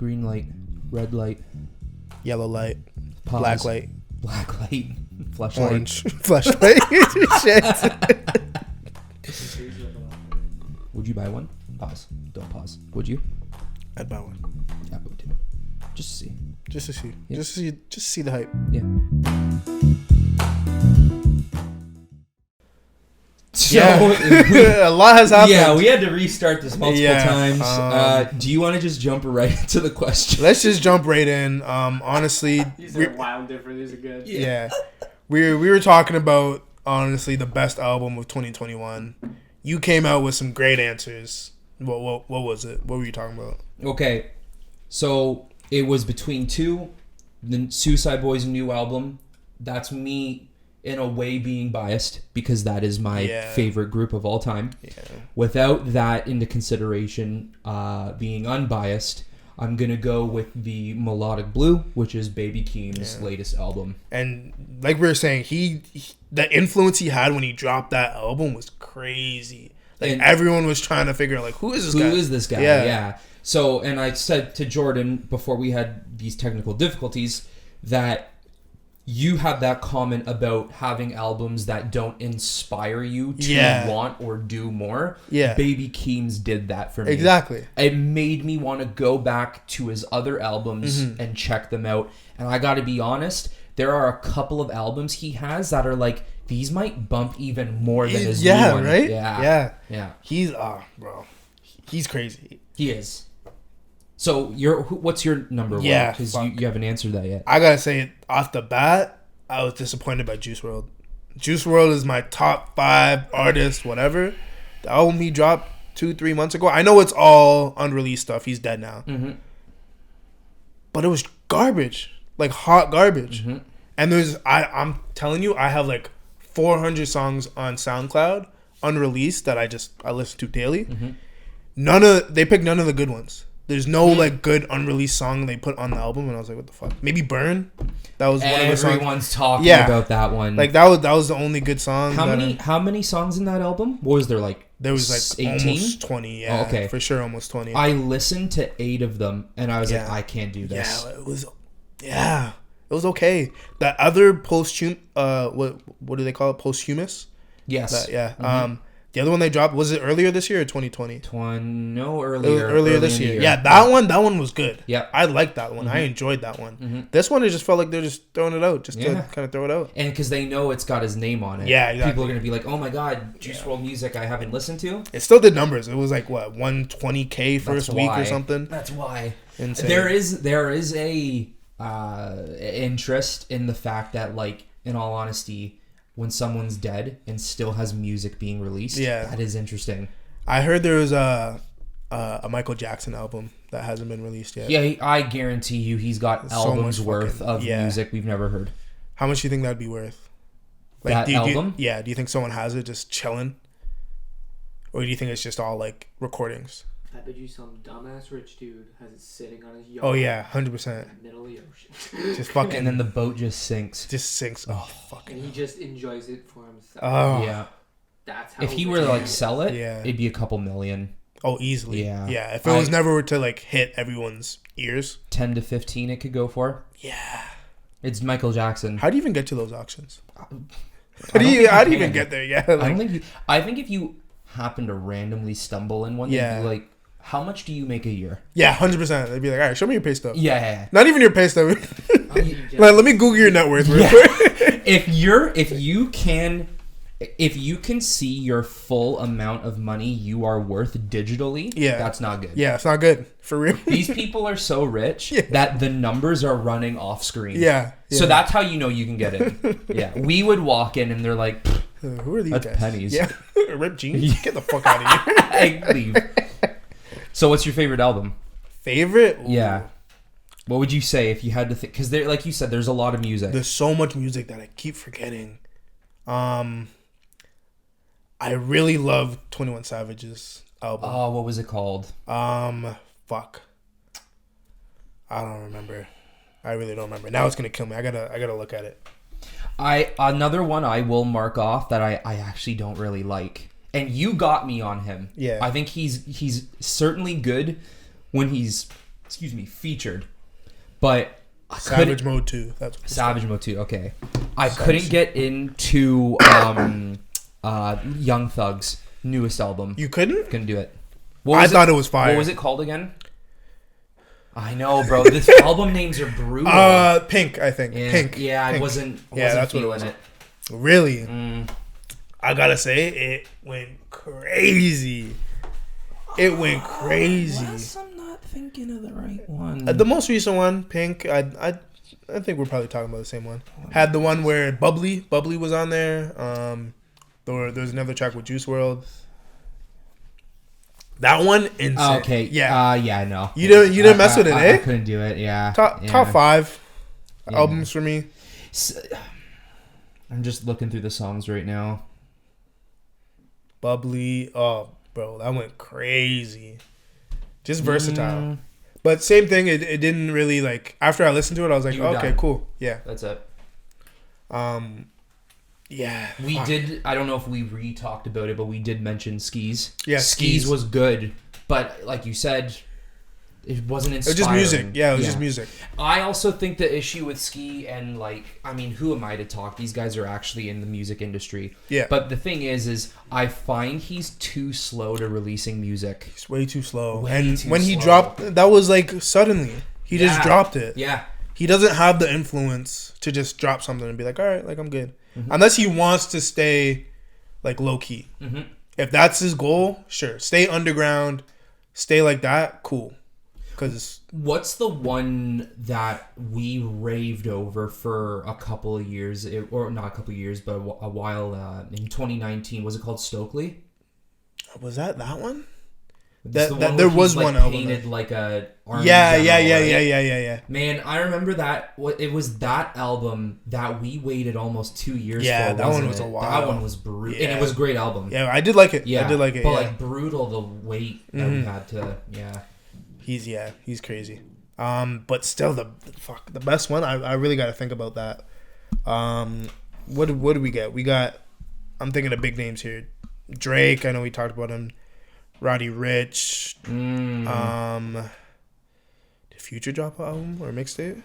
green light, red light, yellow light, pause, black light, flashlight, orange flashlight. Shit. Would you buy one? Pause. Don't pause. Would you? I'd buy one. I would too. Just to see. Just to see. Yeah. Just to see the hype. Yeah. So, yeah. A lot has happened. Yeah, we had to restart this multiple times. Do you want to just jump right into the question? Let's just jump right in. Honestly, these are wild different. These are good. Yeah. We were talking about, honestly, the best album of 2021. You came out with some great answers. What was it? What were you talking about? Okay, so it was between two. The Suicide Boys' new album. That's me, in a way, being biased because that is my favorite group of all time. Yeah. Without that into consideration, being unbiased, I'm going to go with the Melodic Blue, which is Baby Keem's latest album. And like we were saying, the influence he had when he dropped that album was crazy. Like, everyone was trying to figure out, like, who is this guy? Who is this guy? Yeah. So, and I said to Jordan before we had these technical difficulties that you had that comment about having albums that don't inspire you to want or do more. Yeah. Baby Keem's did that for me. Exactly. It made me want to go back to his other albums and check them out. And I got to be honest, there are a couple of albums he has that are like, these might bump even more than his new one. Right? Yeah. He's, bro, he's crazy. He is. So, what's your number one? Because you haven't answered that yet. I gotta say, off the bat, I was disappointed by Juice WRLD. Juice WRLD is my top 5 artist, whatever. The album he dropped 2-3 months ago. I know it's all unreleased stuff. He's dead now. Mm-hmm. But it was garbage. Like, hot garbage. Mm-hmm. And I'm telling you, I have like 400 songs on SoundCloud, unreleased, that I listen to daily. Mm-hmm. They picked none of the good ones. There's no like good unreleased song they put on the album, and I was like, "What the fuck?" Maybe "Burn." That was one of the songs. Everyone's talking about that one. Like that was the only good song. How many songs in that album? What was there like? There was like 18? Almost 20. Yeah, okay, for sure, almost 20. I listened to 8 of them, and I was like, "I can't do this." Yeah, it was. Yeah, it was okay. That other posthum, what do they call it? Posthumous. Yes. Mm-hmm. The other one they dropped, was it earlier this year or 2020? No, earlier. Earlier this year. Yeah, that one was good. Yeah. I liked that one. Mm-hmm. I enjoyed that one. Mm-hmm. This one, it just felt like they're just throwing it out, just to kind of throw it out. And because they know it's got his name on it. Yeah, exactly. People are going to be like, oh my God, Juice WRLD music I haven't listened to. It still did numbers. It was like, what, 120K first week or something? That's why. Insane. There is a interest in the fact that, like, in all honesty, when someone's dead and still has music being released, that is interesting. I heard there was a Michael Jackson album that hasn't been released yet. Yeah, I guarantee you he's got albums worth of music we've never heard. How much do you think that'd be worth? Like, that album? Do you think someone has it just chilling? Or do you think it's just all, like, recordings? I bet you some dumbass rich dude has it sitting on his yacht. Oh, yeah, 100%. In the middle of the ocean. Just fucking... And then the boat just sinks. Oh, fucking... And he just enjoys it for himself. Oh. Yeah. That's how... If he were to, like, sell it, it'd be a couple million. Oh, easily. Yeah. Yeah, if it was never to, like, hit everyone's ears. 10 to 15 it could go for. Yeah. It's Michael Jackson. How do you even get to those auctions? How do you even get there? Yeah. Like, I think if you happen to randomly stumble in one, they'd be like, how much do you make a year? Yeah, 100%. They'd be like, all right, show me your pay stub. Yeah. Not even your pay stub. Like, let me Google your net worth real quick. If you can see your full amount of money you are worth digitally, that's not good. Yeah, it's not good. For real. These people are so rich that the numbers are running off screen. Yeah. So that's how you know you can get in. Yeah. We would walk in and they're like, who are these guys? Pennies. Yeah. Ripped jeans? Get the fuck out of here. I leave. So what's your favorite album? Favorite? Ooh. Yeah. What would you say if you had to think? Because like you said, there's a lot of music. There's so much music that I keep forgetting. I really love 21 Savage's album. Oh, what was it called? Fuck. I don't remember. I really don't remember. Now it's gonna kill me. I gotta look at it. Another one I will mark off that I actually don't really like. And you got me on him. Yeah. I think he's certainly good when he's featured, but Savage Mode 2. That's what Savage Mode 2. Okay, I couldn't get into Young Thug's newest album. You couldn't do it. I thought it was fire. What was it called again? I know, bro. This album names are brutal. Pink, I think. Yeah, Pink. Yeah, Pink. I wasn't that's feeling what it was. it. Really? I gotta say, it went crazy. It went crazy. Unless I'm not thinking of the right one. The most recent one, Pink, I think we're probably talking about the same one. Had the one where Bubbly was on there. There's another track with Juice WRLD. That one, insane. Oh, okay. Yeah. Yeah, no. You didn't mess with it, eh? I couldn't do it. Yeah. Top 5 albums for me. I'm just looking through the songs right now. Bubbly. Oh, bro, that went crazy. Just versatile. But same thing, it didn't really, like, after I listened to it, I was like, okay, cool. Yeah. That's it. Yeah. We did, I don't know if we re-talked about it, but we did mention Skis. Yeah, Skis was good, but like you said, it wasn't inspiring. It was just music. Yeah, it was just music. I also think the issue with Ski and, like, I mean, who am I to talk? These guys are actually in the music industry. Yeah. But the thing is I find he's too slow to releasing music. It's way too slow. When he dropped, that was like suddenly. He just dropped it. Yeah. He doesn't have the influence to just drop something and be like, all right, like, I'm good. Unless he wants to stay, like, low-key. If that's his goal, sure. Stay underground. Stay like that. Cool. Cause what's the one that we raved over for a couple of years, or not a couple of years, but a while in 2019? Was it called Stokely? Was that one? There was like one album painted like a orange. Yeah. Man, I remember that. It was that album that we waited almost 2 years for. Yeah, that one was a while. That one was brutal, yeah. and it was a great album. Yeah, I did like it. Yeah, I did like it. But like brutal, the weight that we had to. Yeah. He's crazy. But still the best one. I really got to think about that. What do we get? We got. I'm thinking of big names here. Drake. I know we talked about him. Roddy Ricch. Did Future drop an album or mixtape?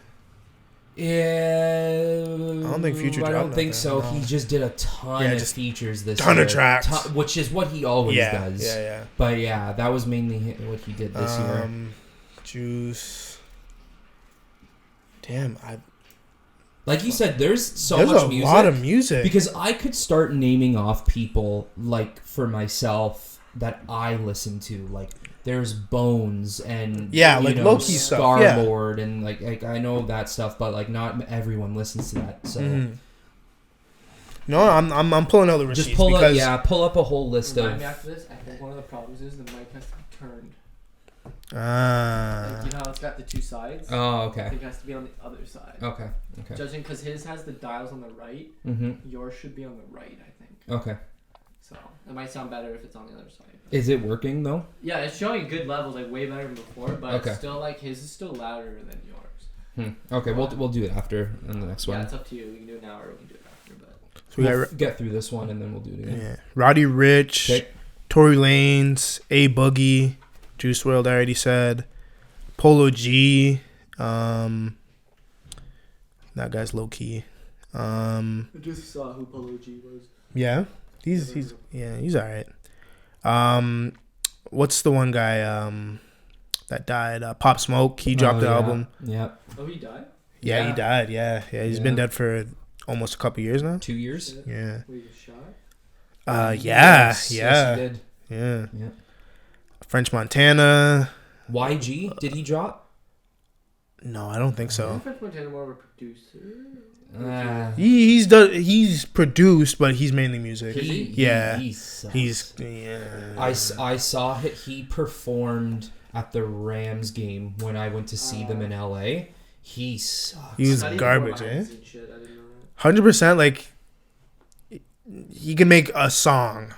Yeah, I don't think Future. I don't think so. No. He just did a ton of features this year. Ton of tracks, which is what he always does. Yeah. But yeah, that was mainly what he did this year. Juice. Damn, like you said, there's much music. There's a lot of music. Because I could start naming off people, like, for myself that I listen to. Like, there's Bones and like low-key stuff. Star-Lord and like I know that stuff, but like not everyone listens to that. So no, I'm pulling out the receipts. Just pull up a whole list of. After this, I think one of the problems is the mic has to be turned. Ah. Like, you know how it's got the two sides? Oh, okay. I think it has to be on the other side. Okay. Judging because his has the dials on the right, yours should be on the right, I think. Okay. So it might sound better if it's on the other side. Is it working though? Yeah, it's showing good levels, like way better than before, but it's still like his is still louder than yours. Okay, we'll do it after in the next one. Yeah, it's up to you. We can do it now or we can do it after, but So we'll get through this one and then we'll do it again. Yeah. Roddy Ricch, Tory Lanez, A Boogie, Juice WRLD, I already said. Polo G. That guy's low key. I just saw who Polo G was. Yeah, he's alright. What's the one guy that died? Pop Smoke. He dropped the album. Yeah. Oh, he died? Yeah, he died. Yeah. He's been dead for almost a couple years now. 2 years. Yeah. Were you shot? Yes, he did. Yeah. French Montana. YG, did he drop? No, I don't think so. French Montana more of a producer? He's produced, but he's mainly music. He sucks. I saw he performed at the Rams game when I went to see them in LA. He sucks. He's garbage, 100%. Like, he can make a song.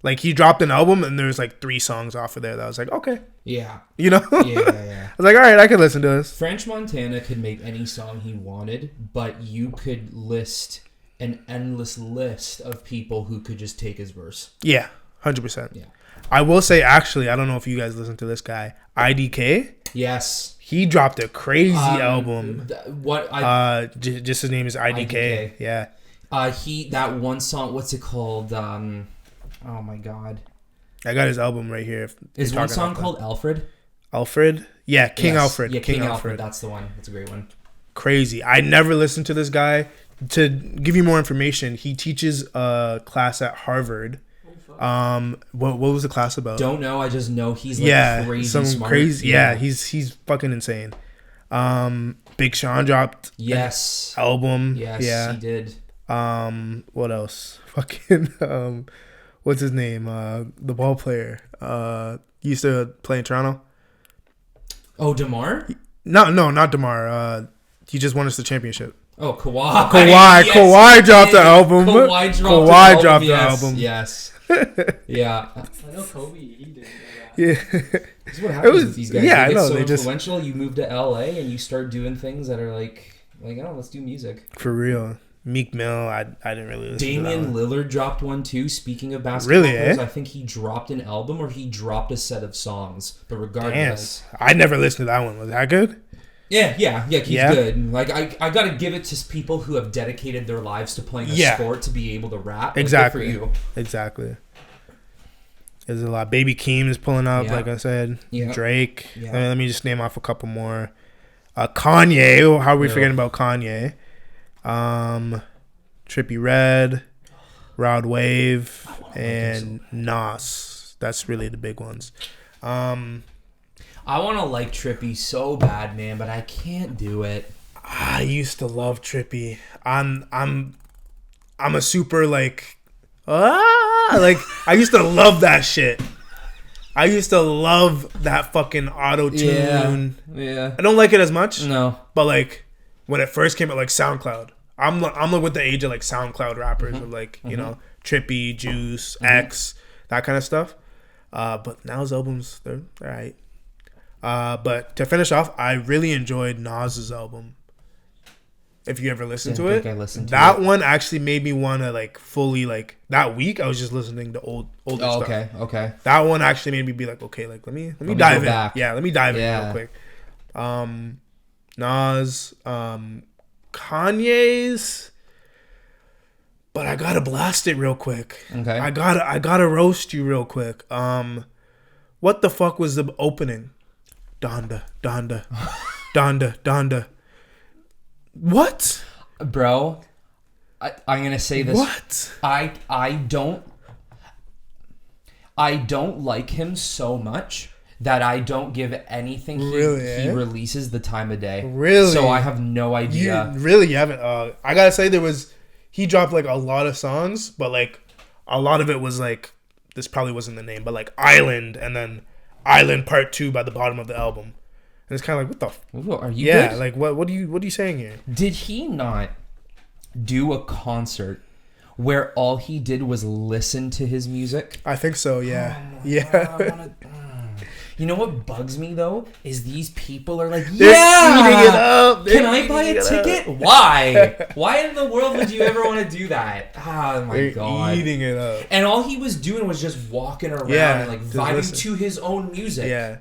Like, he dropped an album and there's like 3 songs off of there that I was like, okay. Yeah. You know? Yeah. I was like, all right, I can listen to this. French Montana could make any song he wanted, but you could list an endless list of people who could just take his verse. Yeah, 100%. Yeah. I will say, actually, I don't know if you guys listen to this guy, IDK. Yes. He dropped a crazy album. Just his name is IDK. Yeah. That one song. What's it called? Oh my god. I got his album right here. Is one song called Alfred? Alfred? Yeah, King Alfred. Yeah, King Alfred. That's the one. That's a great one. Crazy. I never listened to this guy. To give you more information, he teaches a class at Harvard. What was the class about? Don't know. I just know he's like crazy smart. Crazy. Yeah, he's fucking insane. Big Sean dropped album. Yes, he did. What else? Fucking what's his name? The ball player. He used to play in Toronto. Oh, DeMar? No, not DeMar. He just won us the championship. Oh, Kawhi. Yes, Kawhi dropped the album. Kawhi dropped the album. Yes. Yeah. I know Kobe. He did. Yeah. That's what happens with these guys. Yeah, they get I know. so They influential. You move to LA and you start doing things that are like, oh, let's do music. For real. Meek Mill, I didn't really listen Damian to that one. Lillard dropped one too. Speaking of basketball players, Really, I think he dropped an album or he dropped a set of songs. But regardless, I never listened to that one. Was that good? Yeah, he's good. Like I gotta give it to people who have dedicated their lives to playing a sport to be able to rap. Exactly. Good for you. Exactly. There's a lot. Baby Keem is pulling up, like I said. Yeah. Drake. Yeah. Let me just name off a couple more. Kanye. How are we forgetting about Kanye? Trippie Redd, Rod Wave, and Nas. That's really the big ones. I want to like Trippie so bad, man, but I can't do it. I used to love Trippie. I'm a super like I used to love that shit. I used to love that fucking auto tune. Yeah. I don't like it as much. No. But like when it first came out, like SoundCloud. I'm like with the age of like SoundCloud rappers of like, you know, Trippie, Juice, X, that kind of stuff. But now his albums, they're alright. But to finish off, I really enjoyed Nas's album. If you ever listened to it, that one actually made me want to like fully like that week. I was just listening to older stuff. Okay. That one actually made me be like, okay, like let me dive in. Back. Yeah, let me dive in real quick. Nas, Kanye's, but I gotta blast it real quick. Okay. I gotta roast you real quick. What the fuck was the opening? Donda. What? Bro, I'm gonna say this. What? I don't like him so much that I don't give anything he releases the time of day. Really? So I have no idea. You haven't. I gotta say he dropped like a lot of songs, but like a lot of it was like, this probably wasn't the name, but like Island, and then Island Part 2 by the bottom of the album. And it's kind of like, what the are you good? Like what are you saying here? Did he not do a concert where all he did was listen to his music? I think so, yeah. You know what bugs me though is these people are like, They're eating it up. Can I buy a ticket? Why? Why in the world would you ever want to do that? Oh my god, eating it up. And all he was doing was just walking around and like vibing to his own music. Yeah,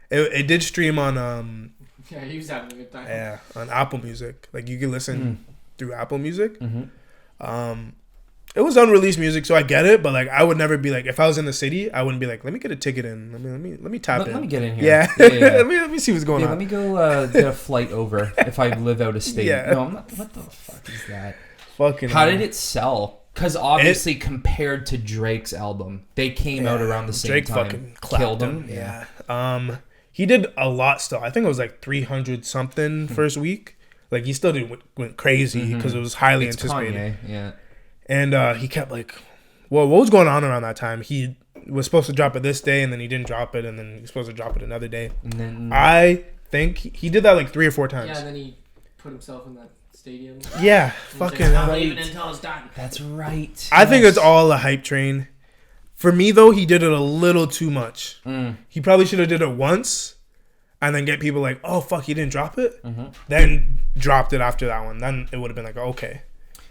it did stream on Yeah, he was having a good time. Yeah, on Apple Music. Like you can listen through Apple Music. It was unreleased music, so I get it. But like, I would never be like, if I was in the city, I wouldn't be like, let me get a ticket in. Let me tap in. Let me get in here. Yeah. let me see what's going on. Let me go get a flight over if I live out of state. Yeah. No, I'm not. What the fuck is that? Fucking. How did it sell? Because obviously, compared to Drake's album, they came out around the same Drake time. fucking killed him. Yeah. He did a lot still. I think it was like 300 something first week. Like he still went crazy because it was highly anticipated. Kanye, yeah. And he kept like, well, what was going on around that time? He was supposed to drop it this day, and then he didn't drop it, and then he was supposed to drop it another day. And then, I think he did that like 3 or 4 times. Yeah, and then he put himself in that stadium. Yeah, fucking like, leaving until it's done. That's right. I think it's all a hype train. For me though, he did it a little too much. He probably should have did it once, and then get people like, oh fuck, he didn't drop it. Then dropped it after that one. Then it would have been like, okay.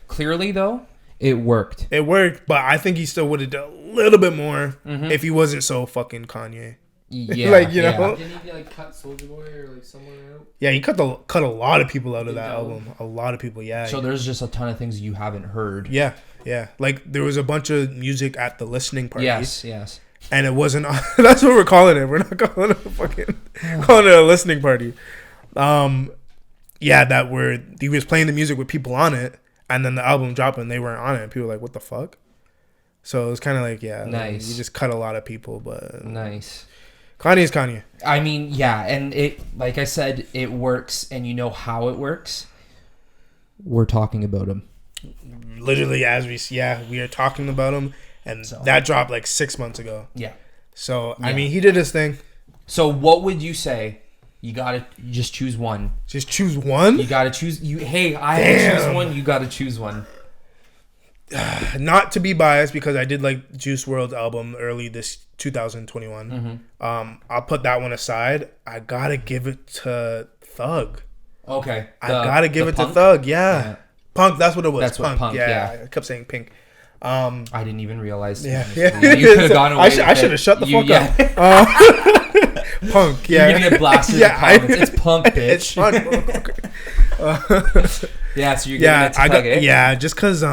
Clearly though, it worked. It worked, but I think he still would have done a little bit more if he wasn't so fucking Kanye. Yeah, like you know. Didn't he like cut Soulja Boy or like someone out? Yeah, he cut a lot of people out of that album. A lot of people. Yeah. So there's just a ton of things you haven't heard. Yeah, yeah. Like there was a bunch of music at the listening party. Yes. And it wasn't. That's what we're calling it. We're not calling it calling it a listening party. Yeah, he was playing the music with people on it, and then the album dropped and they weren't on it. And people were like, "What the fuck?" So it was kind of like, yeah, nice. You just cut a lot of people, but nice. Kanye's Kanye. I mean, yeah, and it, like I said, it works, and you know how it works. We're talking about him. Literally, we are talking about him, and that dropped like 6 months ago. Yeah. So I mean, he did his thing. So what would you say? You just choose one. Just choose one. You gotta choose. I have to choose one. You gotta choose one. Not to be biased, because I did like Juice WRLD's album early this 2021. Mm-hmm. I'll put that one aside. I gotta give it to Thug. Okay. I gotta give it to Thug. Yeah. Punk. That's what it was. That's Punk. What Punk. Yeah. I kept saying Pink. I didn't even realize. Yeah. You could have gone away. I should have shut the fuck up. Punk. Yeah. You're gonna get blasted in the comments. It's Punk, bitch. It's Punk. Yeah. So you're giving it to Thug, eh? Yeah. Just because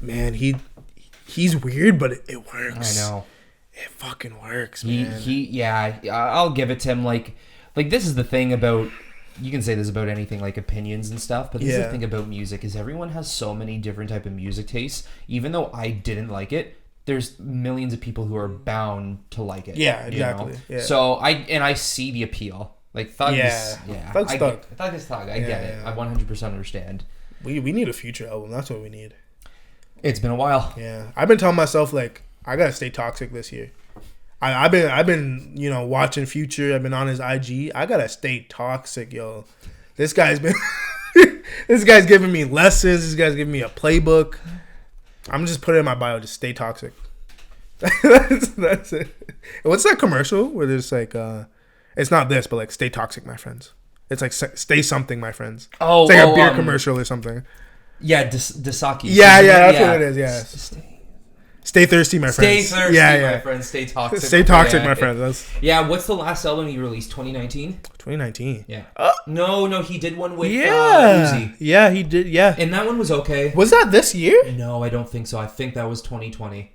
man, he's weird, but it works. I know. It fucking works, man. I'll give it to him. Like this is the thing about, you can say this about anything, like opinions and stuff, but this is the thing about music, is everyone has so many different type of music tastes. Even though I didn't like it, there's millions of people who are bound to like it. Yeah, exactly. Yeah. So I see the appeal. Like Thug Thug's Thug. Thug is Thug. I get it. I 100% understand. We need a Future album. That's what we need. It's been a while. Yeah, I've been telling myself, like, I gotta stay toxic this year. I've been watching Future. I've been on his IG. I gotta stay toxic, yo. This guy's been this guy's giving me lessons. This guy's giving me a playbook. I'm just putting it in my bio. Just stay toxic. That's it. What's that commercial where there's like it's not this, but like, stay toxic, my friends. It's like, stay something, my friends. Oh, it's like a beer commercial or something. Yeah, Dasaki. Yeah, that's what it is. Yeah. Stay thirsty, my friends. Stay thirsty, my friends. Stay toxic. Stay toxic, my friends. What's the last album he released? 2019? 2019. Yeah. No, he did one with Uzi. Yeah, he did. Yeah. And that one was okay. Was that this year? No, I don't think so. I think that was 2020.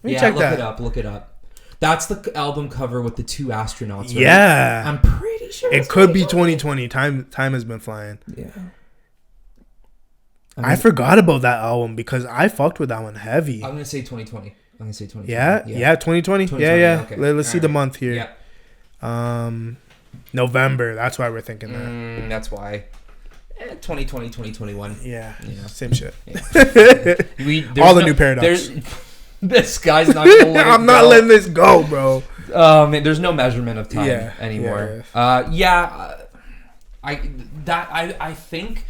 Let me check that. Look it up. That's the album cover with the two astronauts, right? Yeah. I'm pretty sure it could be 2020. Time has been flying. Yeah. I forgot about that album because I fucked with that one heavy. I'm gonna say 2020. Yeah, 2020. Yeah. Okay. Let's see the month here. Yeah. November. That's why we're thinking that. That's why. 2020, 2021. Yeah. Same shit. Yeah. All the new paradox. This guy's not gonna let it I'm not letting this go, bro. There's no measurement of time anymore. I think,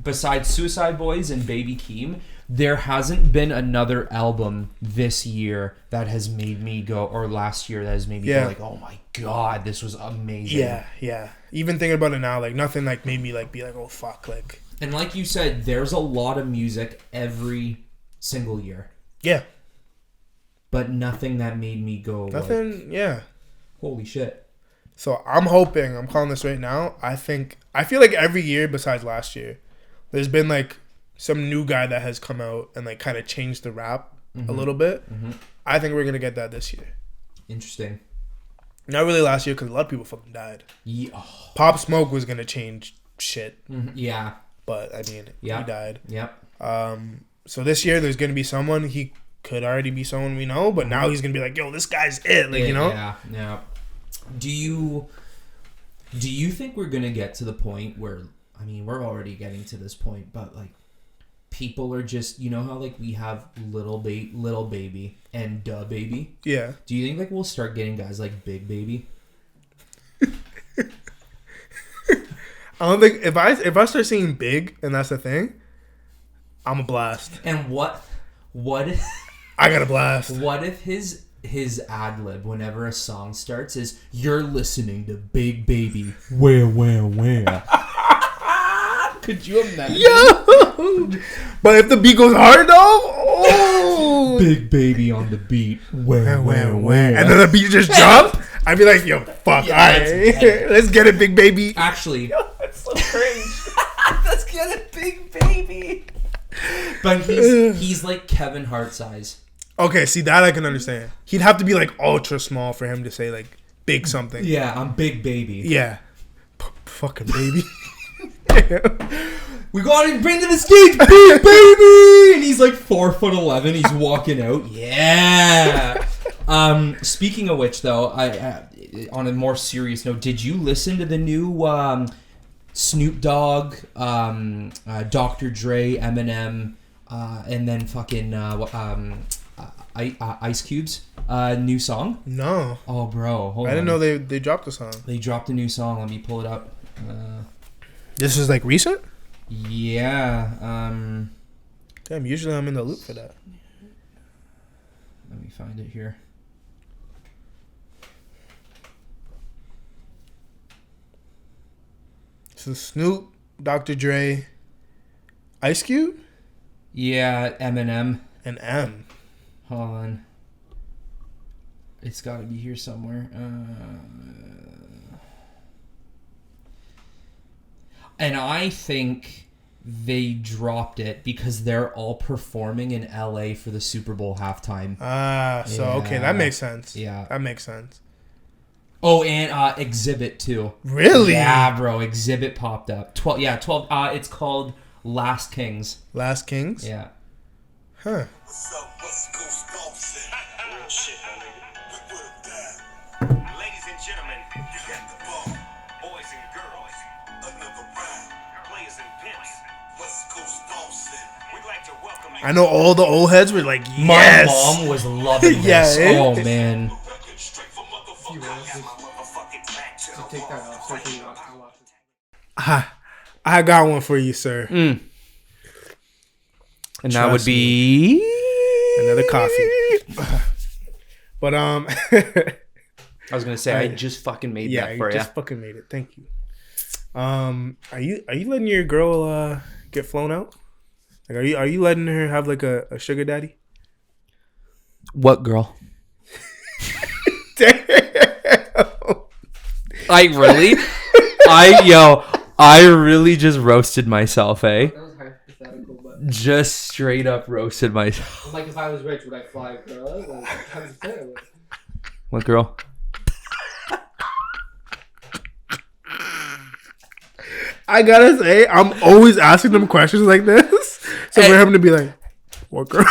besides Suicide Boys and Baby Keem, there hasn't been another album this year that has made me go, or last year that has made me go like, oh my god, this was amazing. Yeah. Even thinking about it now, like, nothing like made me like be like, oh fuck, like. And like you said, there's a lot of music every single year. Yeah. But nothing that made me go. Nothing. Like, holy shit. So I'm calling this right now. I feel like every year besides last year, there's been like some new guy that has come out and like kind of changed the rap a little bit. Mm-hmm. I think we're gonna get that this year. Interesting. Not really last year because a lot of people fucking died. Yeah. Pop Smoke was gonna change shit. Mm-hmm. Yeah. But I mean, he died. Yep. So this year there's gonna be someone. He could already be someone we know, but now he's gonna be like, yo, this guy's it. Like, you know. Yeah. Do you think we're gonna get to the point where, I mean, we're already getting to this point, but like, people are just, you know how like we have little baby and Da Baby? Yeah. Do you think like we'll start getting guys like Big Baby? I don't think if I start seeing Big and that's the thing, I'm a blast. And what if I got a blast. What if his ad-lib whenever a song starts is, you're listening to Big Baby, where? Could you imagine? Yo! But if the beat goes hard though, oh! Big Baby on the beat, where? And then the beat just drops. I'd be like, yo, fuck, Yeah, all right. Let's get it, big baby. Actually, That's so cringe. let's get it, big baby. But he's like Kevin Hart size. Okay, see, that I can understand. He'd have to be like ultra small for him to say like big something. Yeah, I'm big baby. Yeah. Fucking baby. We got him into the stage, big baby! And he's like 4'11". He's walking out. Yeah. Speaking of which, though, I on a more serious note, did you listen to the new Snoop Dogg, Dr. Dre, Eminem, and then fucking Ice Cube's new song? No. Oh, bro, hold on. I didn't know they dropped a song. They dropped a new song. Let me pull it up. This is like recent? Yeah. Damn, usually I'm in the loop for that. Let me find it here. So Snoop, Dr. Dre, Ice Cube? Yeah, Eminem. And M. Hold on. It's got to be here somewhere. And I think they dropped it because they're all performing in LA for the Super Bowl halftime. Okay, that makes sense. Yeah. That makes sense. Oh, and Exhibit too. Really? Yeah, bro. Exhibit popped up. 12. It's called Last Kings. Last Kings? Yeah. Huh. Ladies and gentlemen, you got the ball. Boys and girls, another round. Players and pimps, West Coast Boston. We'd like to welcome you. I know all the old heads were like, My yes. mom was loving this. Yeah, eh? Oh, man. Take that off. So you not to watch it. I got one for you, sir. And that Trust would be... Another coffee. But I was going to say, I just fucking made that for you. Just fucking made it. Thank you. Are you letting your girl get flown out? Like, are you letting her have like a sugar daddy? What girl? Damn. I really just roasted myself, eh? That was hypothetical, but Just straight up roasted myself. like if I was rich, would I fly a girl? Like, What girl? I gotta say, I'm always asking them questions like this, so for him to be like, "What girl?"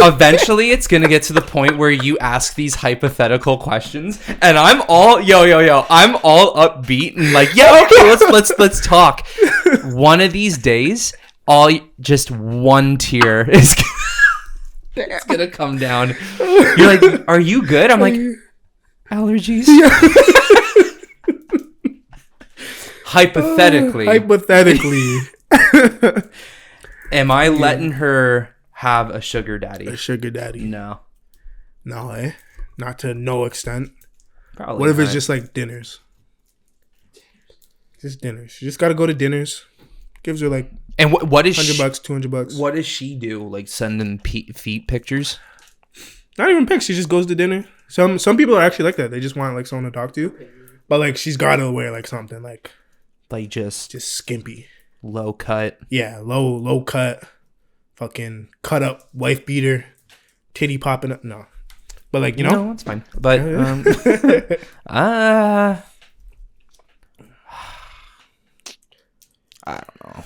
Eventually it's gonna get to the point where you ask these hypothetical questions, and I'm all I'm all upbeat and like, yeah, okay, let's talk. One of these days, just one tear is it's gonna come down. You're like, are you good? I'm like, allergies. Hypothetically, am I letting her have a sugar daddy? A sugar daddy? No, not to no extent. probably. What if not. it's just like dinners? Just dinners. She just gotta go to dinners. Gives her like And what is $100, $200. What does she do? Like sending feet pictures? Not even pics. She just goes to dinner. Some people are actually like that. They just want like someone to talk to. But like she's gotta wear like something like just skimpy. low cut. Yeah, low cut, fucking cut up wife beater, titty popping up. No, but like No, it's fine. But I don't know.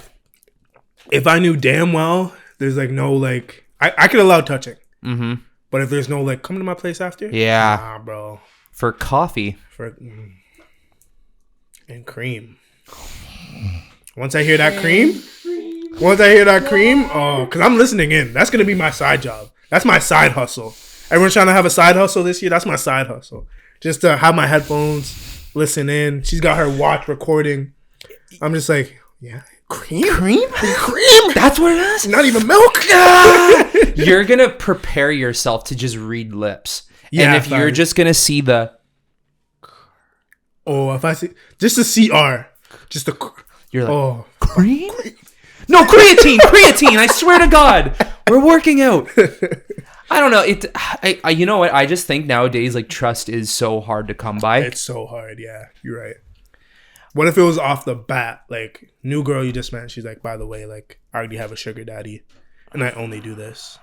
If I knew damn well, there's like no like I could allow touching. Mm-hmm. But if there's no like come to my place after, Yeah. nah, bro. For coffee. And cream. Once I hear that cream, oh, because I'm listening in. That's gonna be my side job. That's my side hustle. Everyone's trying to have a side hustle this year. That's my side hustle. Just to have my headphones, listen in. She's got her watch recording. I'm just like, yeah, cream. That's what it is. Not even milk. You're gonna prepare yourself to just read lips. Yeah, and if you're just gonna see the if I see just a CR, just a you're like oh cream? No, creatine. I swear to God, we're working out. I don't know. You know what? I just think nowadays, like, trust is so hard to come by. It's so hard. Yeah, you're right. What if it was off the bat, like, new girl you just met, she's like, by the way, like, I already have a sugar daddy, and I only do this.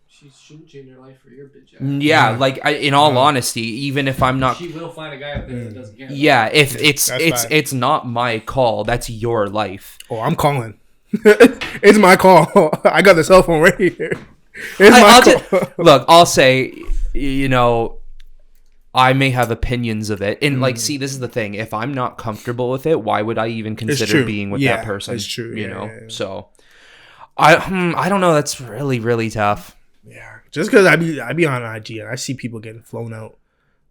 She shouldn't change her life for your bitch. Yeah, like, in all honesty, even if I'm not, she will find a guy out there that doesn't care. Yeah, if it's not my call, that's your life. Oh, I'm calling. It's my call. I got the cell phone right here. It's my call. Look, I'll say, you know, I may have opinions of it, and like, see, this is the thing. If I'm not comfortable with it, why would I even consider being with that person? It's true. You know, so I don't know. That's really, really tough. Yeah, just because I be on IG and I see people getting flown out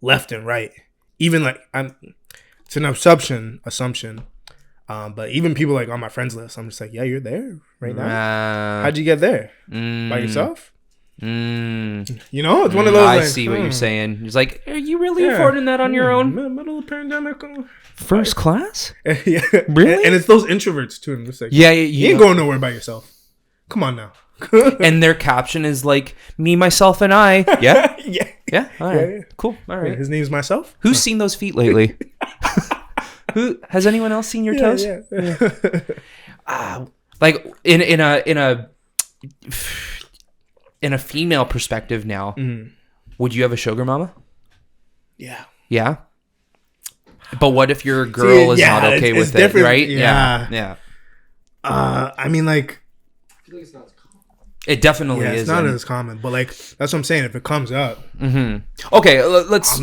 left and right. Even like it's an assumption. But even people like on my friends list, I'm just like, yeah, you're there right now. How'd you get there? By yourself? You know, it's one of those. I see what you're saying. It's like, are you really affording that on your own? Middle of the pandemic. First class? Yeah, really? And it's those introverts too. I'm just like, you ain't going nowhere by yourself. Come on now. And their caption is like, me, myself, and I. Yeah? Yeah. All right. Yeah. Cool. All right. His name's myself. Who's seen those feet lately? Who has anyone else seen your toes? Like in a female perspective now, would you have a sugar mama? Yeah. Yeah. But what if your girl is not okay with it, right? Yeah. I mean, like, I feel like it's not as common. It definitely is. It's not as common, but like, that's what I'm saying. If it comes up, okay, let's.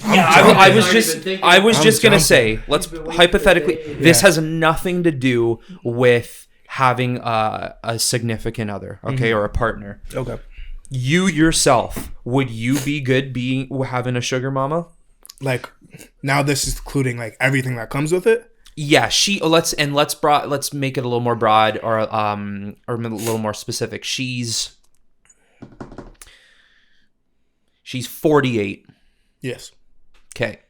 I was just gonna say, let's hypothetically, this has nothing to do with having a significant other, okay, or a partner. Okay. You yourself, would you be good having a sugar mama? Like, now this is including like everything that comes with it. Yeah, let's make it a little more broad or a little more specific. She's 48. Yes. Okay.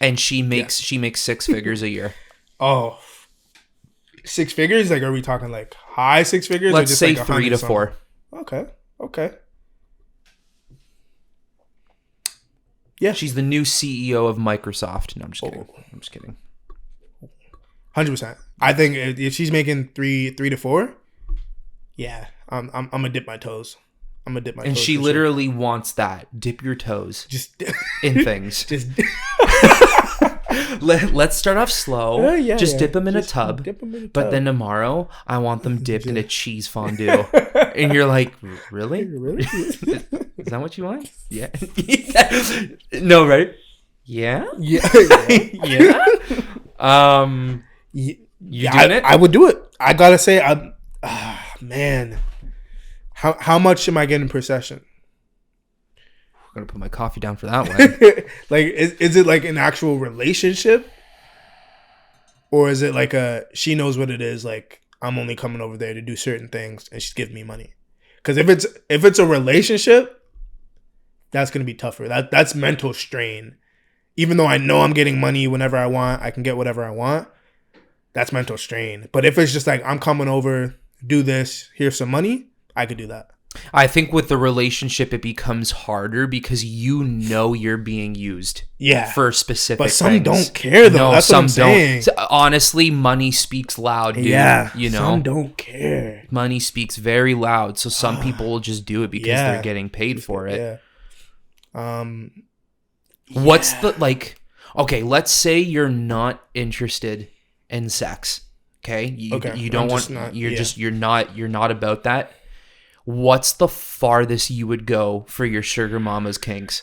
And she makes 6 figures a year. Oh. 6 figures? Like, are we talking like high 6 figures? Let's or just say like 3 to 4. Okay. Yeah. She's the new CEO of Microsoft. No, I'm just kidding. 100%. I think if she's making 3 to 4, yeah, I'm gonna dip my toes. And she literally wants that. Dip your toes. Just in things. Let's start off slow. Dip them in a tub. But then tomorrow, I want them dipped in a cheese fondue. And you're like, really? Is that what you want? Yeah. No, right? Yeah? Yeah. You doing it? I would do it. I gotta say, man. How much am I getting per session? I'm gonna put my coffee down for that one. Like, is it like an actual relationship, or is it like she knows what it is? Like, I'm only coming over there to do certain things, and she's giving me money. Because if it's a relationship, that's gonna be tougher. That's mental strain. Even though I know I'm getting money whenever I want, I can get whatever I want. That's mental strain. But if it's just like, I'm coming over, do this, here's some money, I could do that. I think with the relationship, it becomes harder because you know you're being used. Yeah. For specific But some things. don't care, though. No, that's what I'm saying. Honestly, money speaks loud, dude. Yeah. You know? Some don't care. Money speaks very loud. So some people will just do it because they're getting paid for it. Yeah. What's the, like, okay, let's say you're not interested in sex. Okay? You don't want, you're not about that. What's the farthest you would go for your sugar mama's kinks?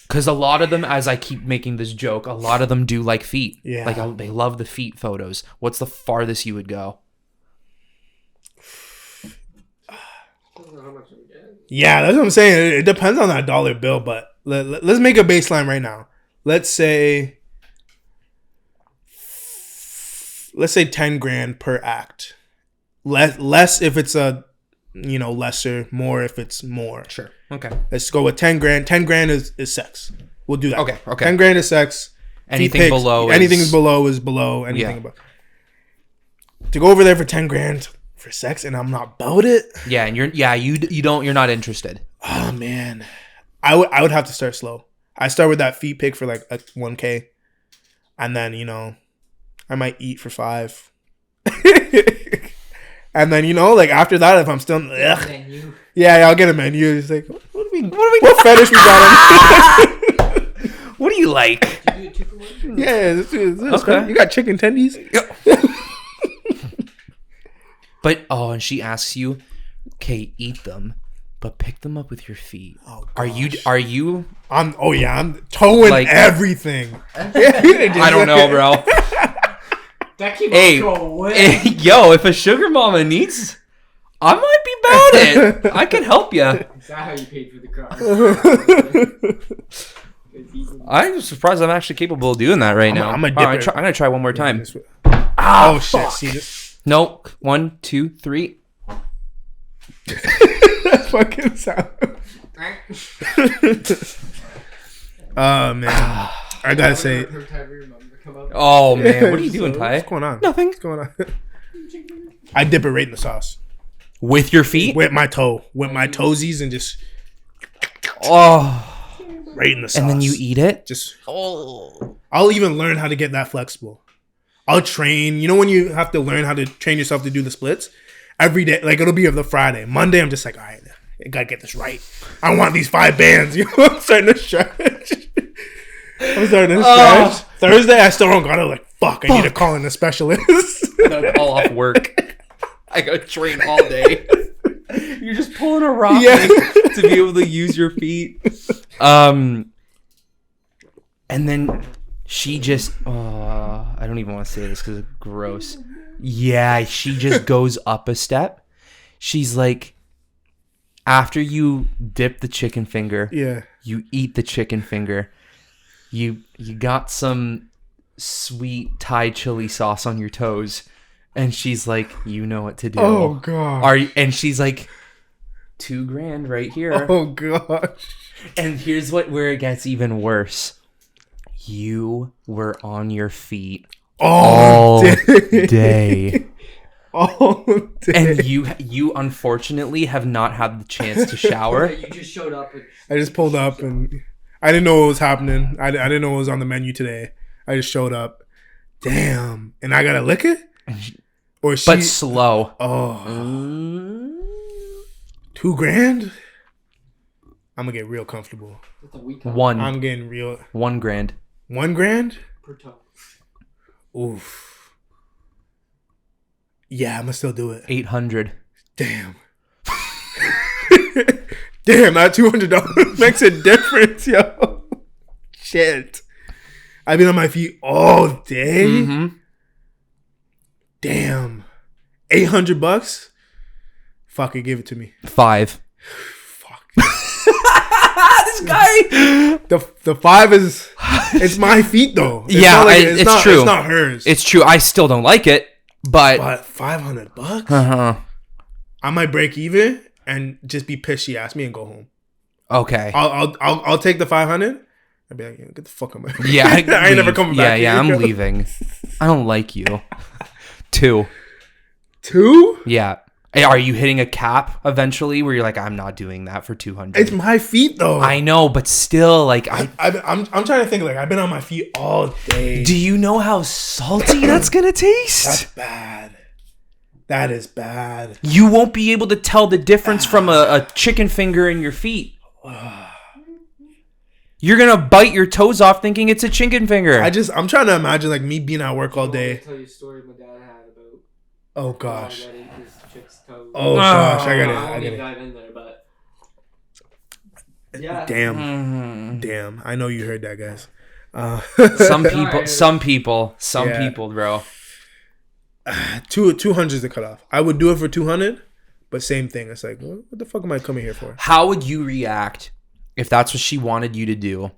Because a lot of them, as I keep making this joke, a lot of them do like feet. Yeah. Like, they love the feet photos. What's the farthest you would go? Yeah, that's what I'm saying. It depends on that dollar bill, but let's make a baseline right now. Let's say 10 grand per act. Less if it's a, lesser, more if it's more. Sure. Okay. Let's go with 10 grand. 10 grand is sex. We'll do that. Okay. 10 grand is sex. Anything below is below. Anything above. To go over there for 10 grand, for sex and I'm not about it. Yeah, and you're not interested. Oh man, I would have to start slow. I start with that feet pick for like a 1K, and then I might eat for 5, and then like after that, if I'm still I'll get a menu. It's like what fetish we got on? What do you like? Yeah, this okay. You got chicken tendies. But and she asks you, okay, eat them, but pick them up with your feet. Oh, are you? I'm towing like, everything. I don't know, bro. That keeps going. Yo, if a sugar mama needs, I might be about it. I can help you. Is that how you paid for the car? I'm surprised I'm actually capable of doing that right now. I'm gonna try one more time. Oh shit! See this? No, 1, 2, 3. That fucking sound. Oh man, I gotta say. Oh man, what are you doing, Ty? What's going on? Nothing. What's going on? I dip it right in the sauce. With your feet? With my toesies, and just. Oh. Right in the sauce. And then you eat it? Just. Oh. I'll even learn how to get that flexible. I'll train. When you have to learn how to train yourself to do the splits every day, like it'll be of the Friday. Monday, I'm just like, all right, I gotta get this right. I want these 5 bands. I'm starting to stretch. Thursday, I still don't got it. Like, fuck, I need to call in a specialist. I gotta call off work. I gotta train all day. You're just pulling a rock to be able to use your feet. And then she just, I don't even want to say this because it's gross. Yeah, she just goes up a step. She's like, after you dip the chicken finger, you eat the chicken finger. You got some sweet Thai chili sauce on your toes, and she's like, you know what to do. Oh god. And she's like, $2,000 right here. Oh gosh. And here's where it gets even worse. You were on your feet all day. All day. And you unfortunately have not had the chance to shower. You just showed up. I just pulled up and I didn't know what was happening. I didn't know what was on the menu today. I just showed up. Damn. And I gotta lick it? But slow. Oh. $2,000? I'm gonna get real comfortable. I'm getting real. $1,000. $1,000? Per toe. Oof. Yeah, I'm gonna still do it. $800. Damn. Damn, that $200 makes a difference, yo. Shit. I've been on my feet all day. Mm-hmm. Damn. $800? Fuck it, give it to me. 5. Fuck. This guy. The 5 is. It's my feet though. It's it's true. It's not hers. It's true. I still don't like it, but $500. Uh-huh. I might break even and just be pissed she asked me and go home. Okay. I'll take the 500. I'd be like, get the fuck out of my. Yeah, I ain't never coming back. Yeah, I'm leaving. I don't like you. 2. 2? Yeah. Are you hitting a cap eventually where you're like, I'm not doing that for 200? It's my feet though. I know, but still, like I'm trying to think. Like I've been on my feet all day. Do you know how salty that's gonna taste? That's bad. That is bad. You won't be able to tell the difference from a chicken finger in your feet. You're gonna bite your toes off thinking it's a chicken finger. I'm trying to imagine like me being at work all day. I'll tell you a story my dad had about. Oh gosh. Toes. Oh gosh, I got I it. didn't dive in there, but yeah. Damn. I know you heard that, guys. Some people, bro. 200 is the cutoff. I would do it for 200, but same thing. It's like, what the fuck am I coming here for? How would you react if that's what she wanted you to do,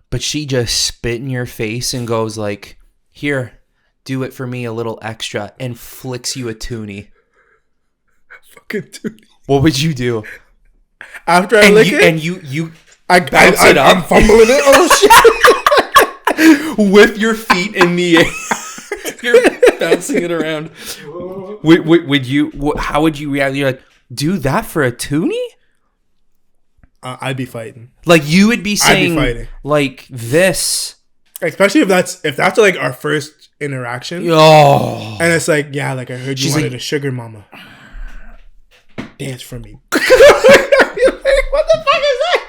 but she just spit in your face and goes like, "Here, do it for me a little extra," and flicks you a toonie? Fucking toonie. What would you do? After I lick it? And you bounce it up. I'm fumbling it. Oh, shit. With your feet in the air. You're bouncing it around. Would you? How would you react? You're like, do that for a toonie? I'd be fighting. Like you would be saying, fighting. like this, especially if that's like our first interaction. oh, And it's like, yeah, like I heard you She's wanted like- a sugar mama. Dance for me. What the fuck is that?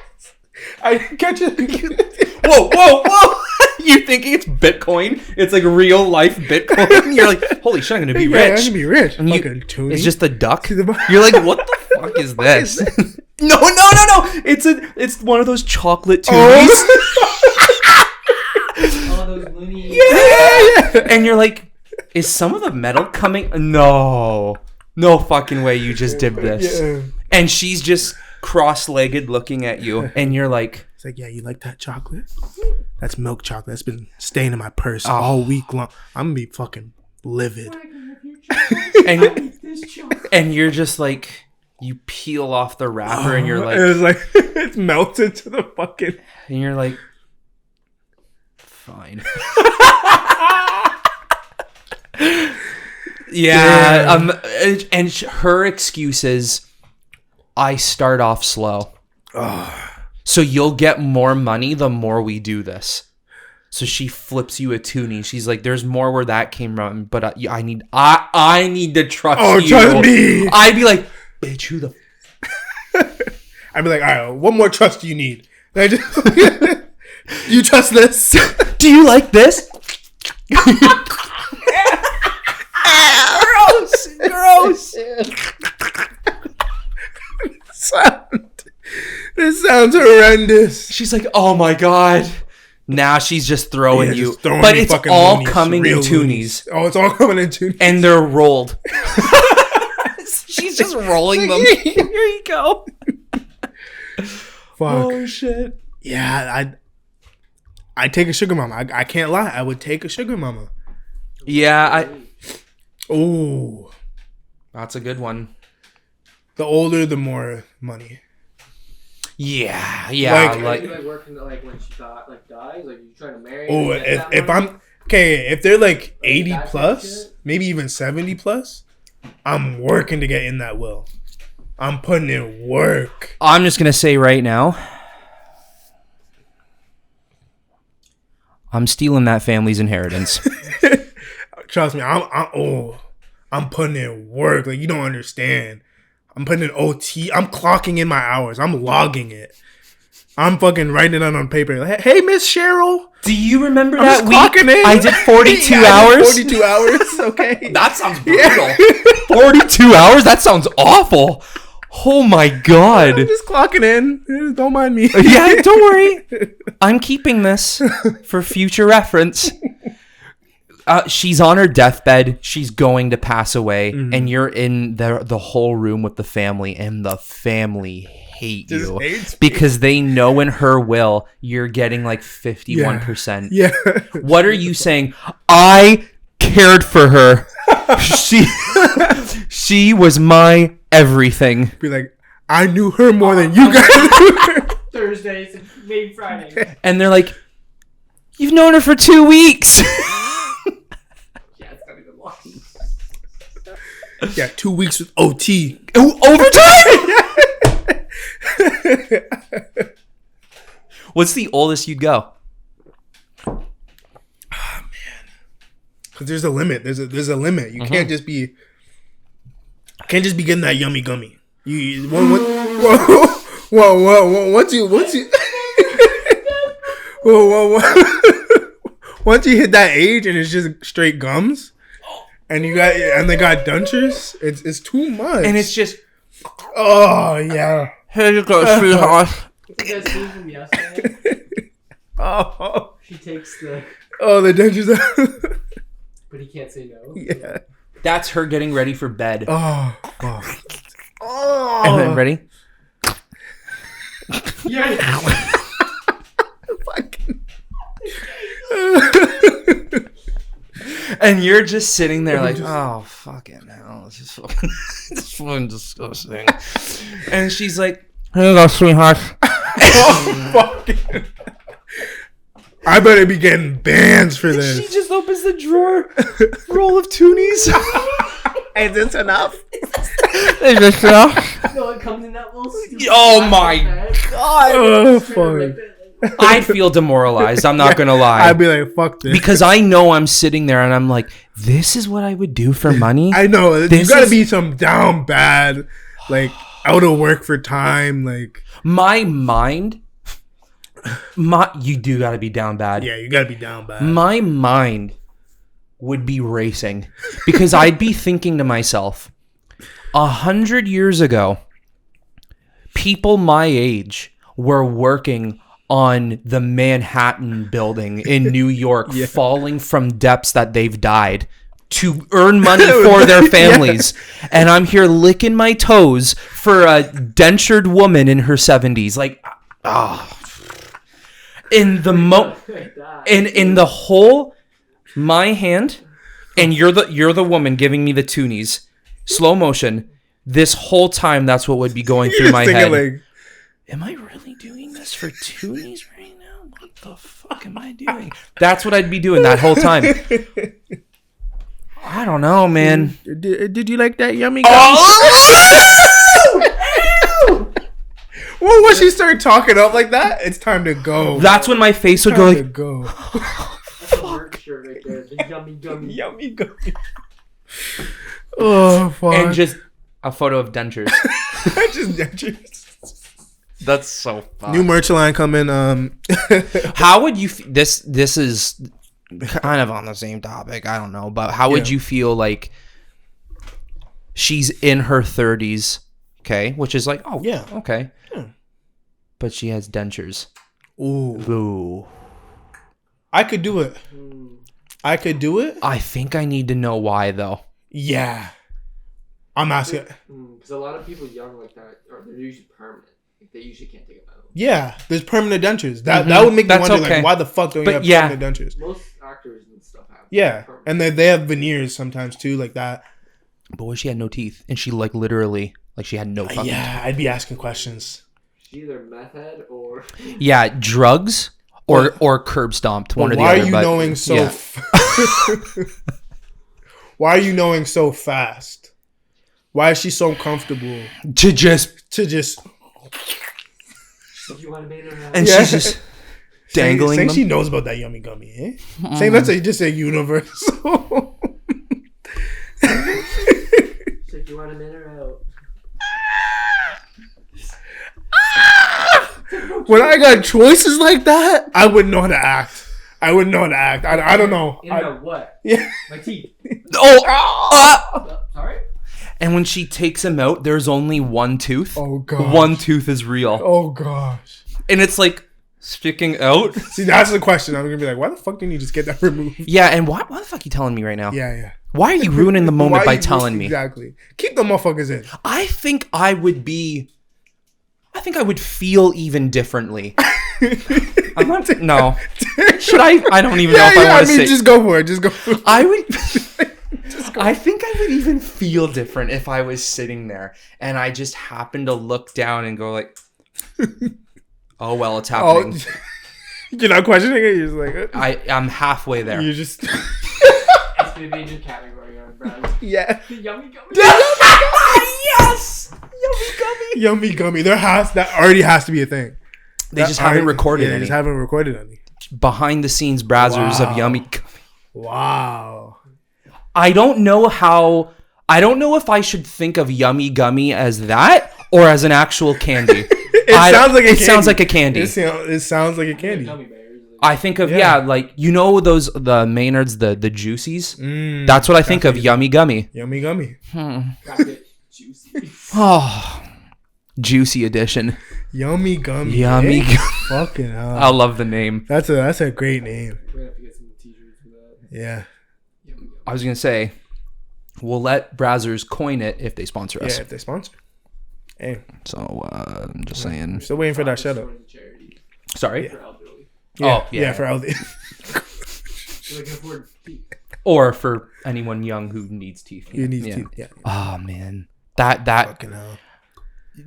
I catch it. whoa! You thinking it's Bitcoin? It's like real life Bitcoin. You're like, holy shit, I'm gonna be Yeah, I'm rich. gonna be rich. And you- Fucking toonie. It's just a duck. To the- You're like, what the fuck is this? No. It's one of those chocolate toonies. All those loony. Yeah. And you're like, is some of the metal coming? No fucking way. You just did this. Yeah. And she's just cross-legged looking at you, and you're like, It's like, yeah, you like that chocolate? That's milk chocolate. That's been staying in my purse all week long. I'm gonna be fucking livid. and you're just like, you peel off the wrapper, and you're like, It's like it's melted to the fucking. and you're like, fine. Yeah. And her excuse is, I start off slow. So you'll get more money the more we do this. So she flips you a toonie. She's like, "There's more where that came from, but I need to trust you." Trust me. I'd be like, "Bitch, who the?" I'd be like, all right, what more trust do you need? And I just, you trust this? Do you like this? Gross. This sounds horrendous. She's like, "Oh my god." Now she's just throwing Yeah, you, just throwing but me it's fucking all loonies, coming in real toonies, loonies. Oh, it's all coming in toonies. and they're rolled. She's just rolling them. Here you go. Fuck. Oh shit. Yeah, I'd take a sugar mama. I can't lie. I would take a sugar mama. Yeah, Ooh. that's a good one. The older, the more money. Yeah, Like- Like working like when she dies, like you trying to marry. Oh, her and get that if money? I'm okay, if they're like 80 that plus, shit? maybe even 70 plus, I'm working to get in that will. I'm putting in work. I'm just gonna say right now, I'm stealing that family's inheritance. Trust me, I'm putting in work. Like, you don't understand. I'm putting in OT. I'm clocking in my hours. I'm logging it. I'm fucking writing it on paper. Like, hey, Miss Cheryl. Do you remember I'm that just week? clocking in. I did 42 Yeah, I did hours. 42 hours. Okay. That sounds brutal. 42 hours? That sounds awful. Oh my god. I'm just clocking in. Don't mind me. Yeah, don't worry. I'm keeping this for future reference. She's on her deathbed. She's going to pass away, and you're in the whole room with the family, and the family hate Just you hates me. because they know in her will you're getting like 51%. Yeah. What are you saying? I cared for her. She was my everything. Be like, I knew her more than you guys knew her. Thursdays and maybe Friday. And they're like, you've known her for 2 weeks. Yeah, it's not even long. Yeah, 2 weeks with OT. Overtime? What's the oldest you'd go? Because there's a limit. There's a limit. You can't just be getting that yummy gummy. Once you once you hit that age and it's just straight gums, and they got dentures, it's too much. And it's just, oh yeah. here you go, sweetheart. You guys see from yesterday? Oh, She takes the, the dentures out. but he can't say no. Yeah. That's her getting ready for bed. Oh, fuck. And then, ready? Yeah. Fucking. And you're just sitting there like, oh, fucking hell. This is fucking, this is fucking disgusting. And she's like, here you go, sweetheart. Oh, fucking. I better be getting bans for this. She just opens the drawer, roll of toonies. Is this enough? Is this enough? No, it comes in that little stupid Oh plastic my bag. god! Oh, Turn it fuck. like that. I'd feel demoralized. I'm not gonna lie. I'd be like, fuck this. Because I know I'm sitting there and I'm like, this is what I would do for money. I know. This You gotta is- be some down bad, like, out of work for time. Like, My mind, you do gotta be down bad. yeah, you gotta be down bad. My mind would be racing because I'd be thinking to myself, 100 years ago, people my age were working on the Manhattan building in New York, falling from depths that they've died to earn money for their families. And I'm here licking my toes for a dentured woman in her 70s. Like, in the Like that. in the whole my hand, and you're the woman giving me the toonies, slow motion. This whole time, that's what would be going through my head. Like, Am I really doing this for toonies right now? What the fuck am I doing? That's what I'd be doing that whole time. I don't know, man. did you like that yummy? Oh! Well, once you start talking up like that, it's time to go. That's when my face would go time to like, go. That's a work shirt right there. The yummy gummy. Yummy gummy. Oh, fuck. and just a photo of dentures. just That's so fun. new merch line coming. How would you? This is kind of on the same topic. I don't know, but how would Yeah. you feel like she's in her 30s? Okay, which is like, oh Yeah. okay, Yeah. but she has dentures. Ooh, Ooh, I could do it. I could do it. I think I need to know why though. Yeah. I'm asking. Because a lot of people young like that, or they're usually permanent. Like, they usually can't take it out. Yeah, there's permanent dentures. That would make me That's wonder, okay. like, why the fuck don't But you have yeah. permanent dentures? Most actors and stuff have. Yeah, permanent. and they have veneers sometimes too, like that. But what if she had no teeth and she like literally like she had no fucking Yeah, I'd be asking questions. She's either meth head or. yeah, drugs or curb stomped, one or the Why other. are you but knowing so? yeah. Why are you knowing so fast? Why is she so comfortable to just to just You want to make her and Yeah. she's just dangling saying them? she knows about that yummy gummy, eh? Saying that's just a universal. She's like, you want to make her out? When I got choices like that, I wouldn't know how to act. I wouldn't know how to act. I don't know. In a what? Yeah. My teeth. Sorry? And when she takes him out, there's only one tooth. Oh god. One tooth is real. Oh gosh. And it's like sticking out. See, that's the question. I'm gonna be like, why the fuck didn't you just get that removed? Yeah, and why the fuck are you telling me right now? Yeah. Why are you ruining the moment Why by you- telling me? Exactly. Keep the motherfuckers in. I think I would feel even differently. I'm not, no. Should I? I don't even know if I want to say. just go for it. Just go for it. I would. I think I would even feel different if I was sitting there and I just happened to look down and go like, "Oh well, it's happening." You're not questioning it. You're just like, I'm halfway there. you just, It's going to be a new category on Brad. yeah. Yummy gummy. Yes, yummy gummy. Yummy gummy. That already has to be a thing. They just haven't recorded They any. just haven't recorded any. Behind the scenes brazzers Wow. of yummy gummy. Wow. I don't know if I should think of yummy gummy as that or as an actual candy. It sounds like a candy. It sounds like a candy. Gummy bears. I think of Yeah. like the Maynards, the juicies. Mm, That's what I think of yummy gummy. Yummy gummy. Got it. Juicy. Oh, juicy edition. Yummy gummy. Yummy eh? gummy. Fucking hell. I love the name. That's a great name. We're going to have to get some t-shirts for that. Yeah. Yummy gummy. I was gonna say, we'll let Brazzers coin it if they sponsor us. Yeah, if they sponsor. Hey, So I'm just saying. still waiting for that shout out. Going to charity Sorry. for elderly. Oh, yeah. Yeah, for LD. So they can afford teeth. Or for anyone young who needs teeth. You need Yeah. to. Yeah. Oh man, that. Fucking hell.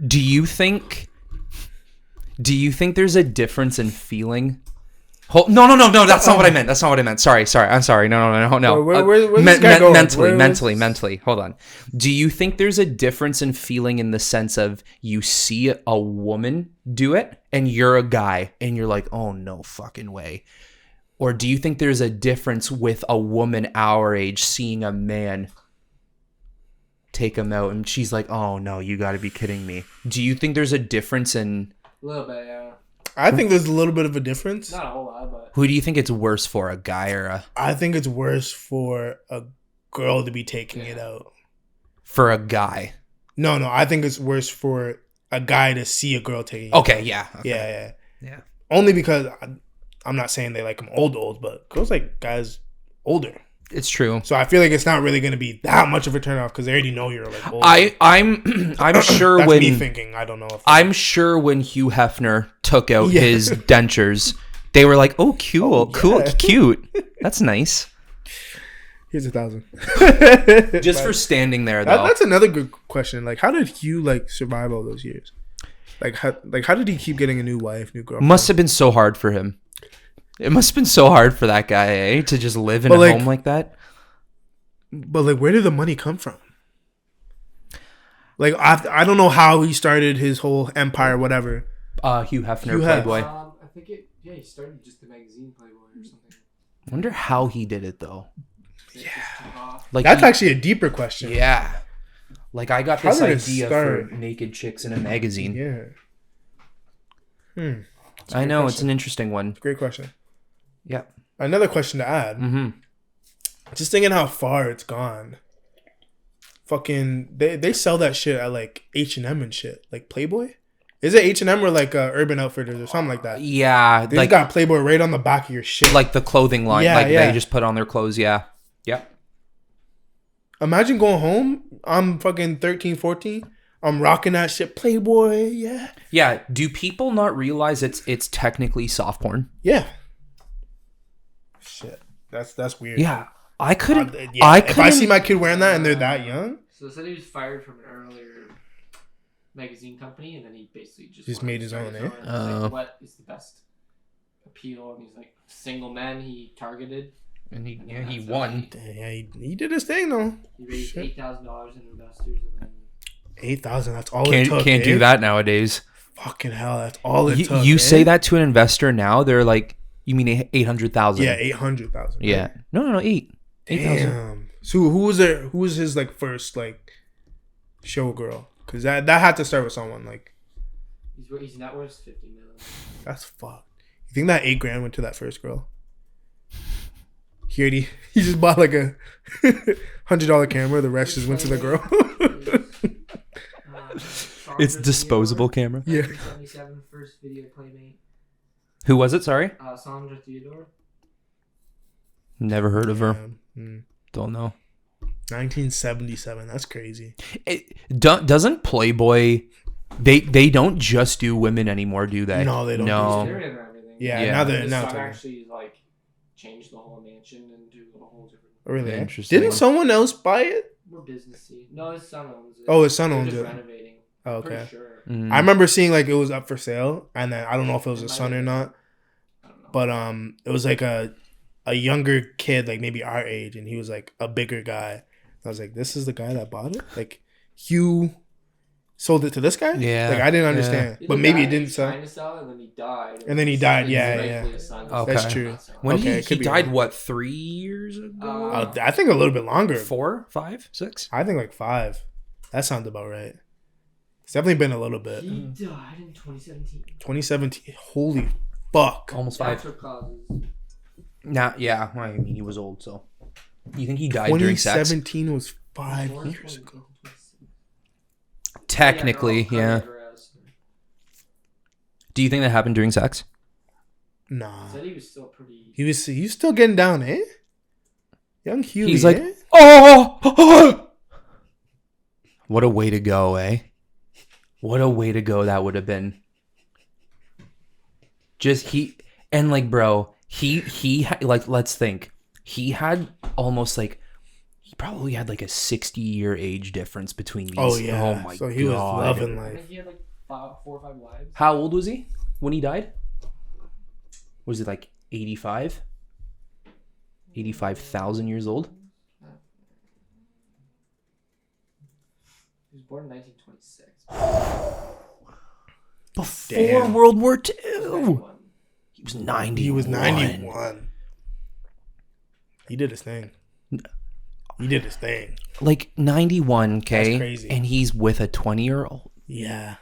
Do you think there's a difference in feeling No. That's not what I meant. That's not what I meant. Sorry. I'm sorry. No. Where's this guy going? Mentally. Hold on. Do you think there's a difference in feeling in the sense of you see a woman do it and you're a guy and you're like, oh, no fucking way? Or do you think there's a difference with a woman our age seeing a man take him out and she's like, oh, no, you got to be kidding me? Do you think there's a difference in... A little bit, yeah. I think there's a little bit of a difference. Not a whole lot, but... Who do you think it's worse for, a guy or a... I think it's worse for a girl to be taking it out. For a guy? No, I think it's worse for a guy to see a girl taking it Okay, out. yeah. Okay. Yeah. Only because I'm not saying they like them old, but girls like guys older. It's true. So I feel like it's not really going to be that much of a turnoff because they already know you're like old. I'm sure That's when me thinking. I don't know. I'm sure when Hugh Hefner took out his dentures, they were like, "Oh, cute. That's nice." Here's $1,000. Just for standing there, though. That's another good question. Like, how did Hugh like survive all those years? How did he keep getting a new wife, new girlfriend? Must have been so hard for him. It must have been so hard for that guy, to just live in a home like that. But like, where did the money come from? Like, I don't know how he started his whole empire, whatever. Hugh Hefner, Playboy. I think he started just the magazine Playboy or something. I wonder how he did it though. Yeah. Like that's actually a deeper question. Yeah. Like I got this idea start? for naked chicks in a magazine. Yeah. I know, it's an interesting one. Great question. Yeah. Another question to add. Mm-hmm. Just thinking how far it's gone. Fucking, they sell that shit at like H&M and shit. Like Playboy? Is it H&M or like Urban Outfitters or something like that? Yeah. They just got Playboy right on the back of your shit. Like the clothing line. Yeah, they just put on their clothes. Yeah. Yep. Imagine going home. I'm fucking 13, 14. I'm rocking that shit. Playboy, yeah. Yeah. Do people not realize it's technically soft porn? Yeah. Shit. That's weird. Yeah. I couldn't. If I see my kid wearing that and they're that young. So they said he was fired from an earlier magazine company, and then he basically just made his own, eh? Like, what is the best appeal? And he's like, single men he targeted. And he won. Yeah, he did his thing though. He raised $8,000 in investors, and then 8,000. That's all it took. Can't do that nowadays. Fucking hell, that's all it took. You say that to an investor now, they're like, "You mean 800,000?" Yeah, 800,000. Right? Yeah. No, 8,000. Damn. So who was his like first like show girl? Because that had to start with someone like. His net worth is $50 million. That's fucked. You think that $8,000 went to that first girl? He just bought like a $100 camera. The rest just went to the girl. It's disposable camera. Yeah. 1977 first video playmate. Who was it? Sorry. Sandra Theodore. Never heard of her. Mm. Don't know. 1977. That's crazy. Doesn't Playboy? They don't just do women anymore, do they? No, they don't. No. They're in everything. Yeah. His Now son actually like changed the whole mansion and do a whole different. Really interesting. Didn't someone else buy it? More businessy. No, his son owns it. Oh, his son They're owns just it. Renovating. Oh, okay. Pretty sure. I remember seeing like it was up for sale, and then I don't know if it was It a might son or have not, I don't know. but it was like a younger kid, like maybe our age, and he was like a bigger guy. I was like, this is the guy that bought it. Like, Hugh sold it to this guy. Yeah. Like I didn't understand, The but maybe guy it didn't was sell. trying to sell it, and then he died. And then he died, It's yeah, rightfully yeah. his son. Okay. That's true. When Okay, it he could be died, wrong. what, 3 years ago? I think a little bit longer. 4, 5, 6? I think like 5. That sounds about right. It's definitely been a little bit. He died in 2017. 2017. Holy fuck. Almost 5. Natural causes. Yeah. I mean, he was old, so. You think he died during sex? 2017 was 5 years ago. Technically, yeah. Do you think that happened during sex? Nah. Said he was still pretty. He was still getting down, eh? Young Huey. He's like, eh? oh! What a way to go, eh? What a way to go that would have been. Like, let's think. He had almost like, he probably had like a 60-year age difference between these. Oh yeah. Oh my so he was God. loving I think life. he had like 4 or 5 wives. How old was he when he died? Was it like 85? 85,000 years old? He was born in 1926. Before World War II. 91. He was 91. He was 91. He did his thing. He did his thing. Like 91, okay? That's crazy. And he's with a 20-year-old. Yeah.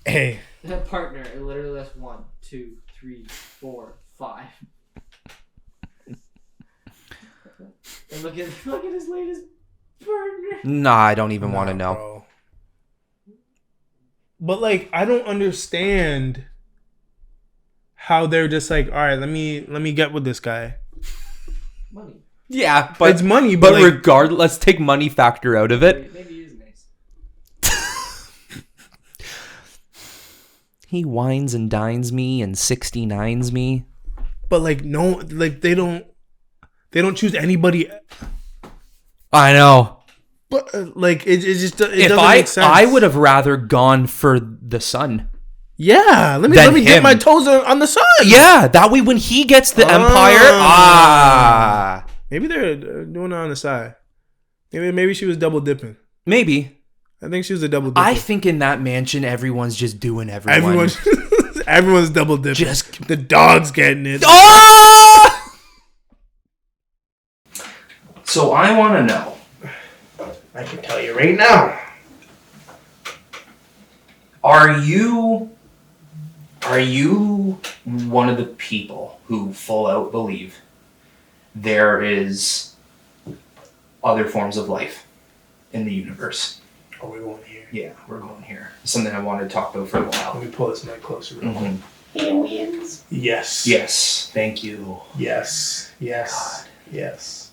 Hey. That partner, it literally has 1, 2, 3, 4, 5. And look at his latest partner. Nah, I don't even want to know. Bro. But like, I don't understand how they're just like, all right, let me get with this guy. Money. Yeah, but it's money. But like, regardless, let's take money factor out of it. Maybe he is nice. He wines and dines me and 69s me. But like, no, like they don't choose anybody. I know. But like, it just it If doesn't make sense. I would have rather gone for the sun. Yeah, let me Than get him. my toes on the sun. Yeah, that way when he gets the empire, maybe they're doing it on the side. Maybe she was double dipping. maybe. I think she was a double dipper. I think in that mansion, everyone's just doing everyone. Everyone's double dipping. Just the dog's getting it. Oh! So I want to know. I can tell you right now. Are you one of the people who full out believe there is other forms of life in the universe? Are we going here? Yeah, we're going here. Something I wanted to talk about for a while. Let me pull this mic closer. Real quick. Aliens. Yes. Yes, thank you. Yes. Yes. God. Yes.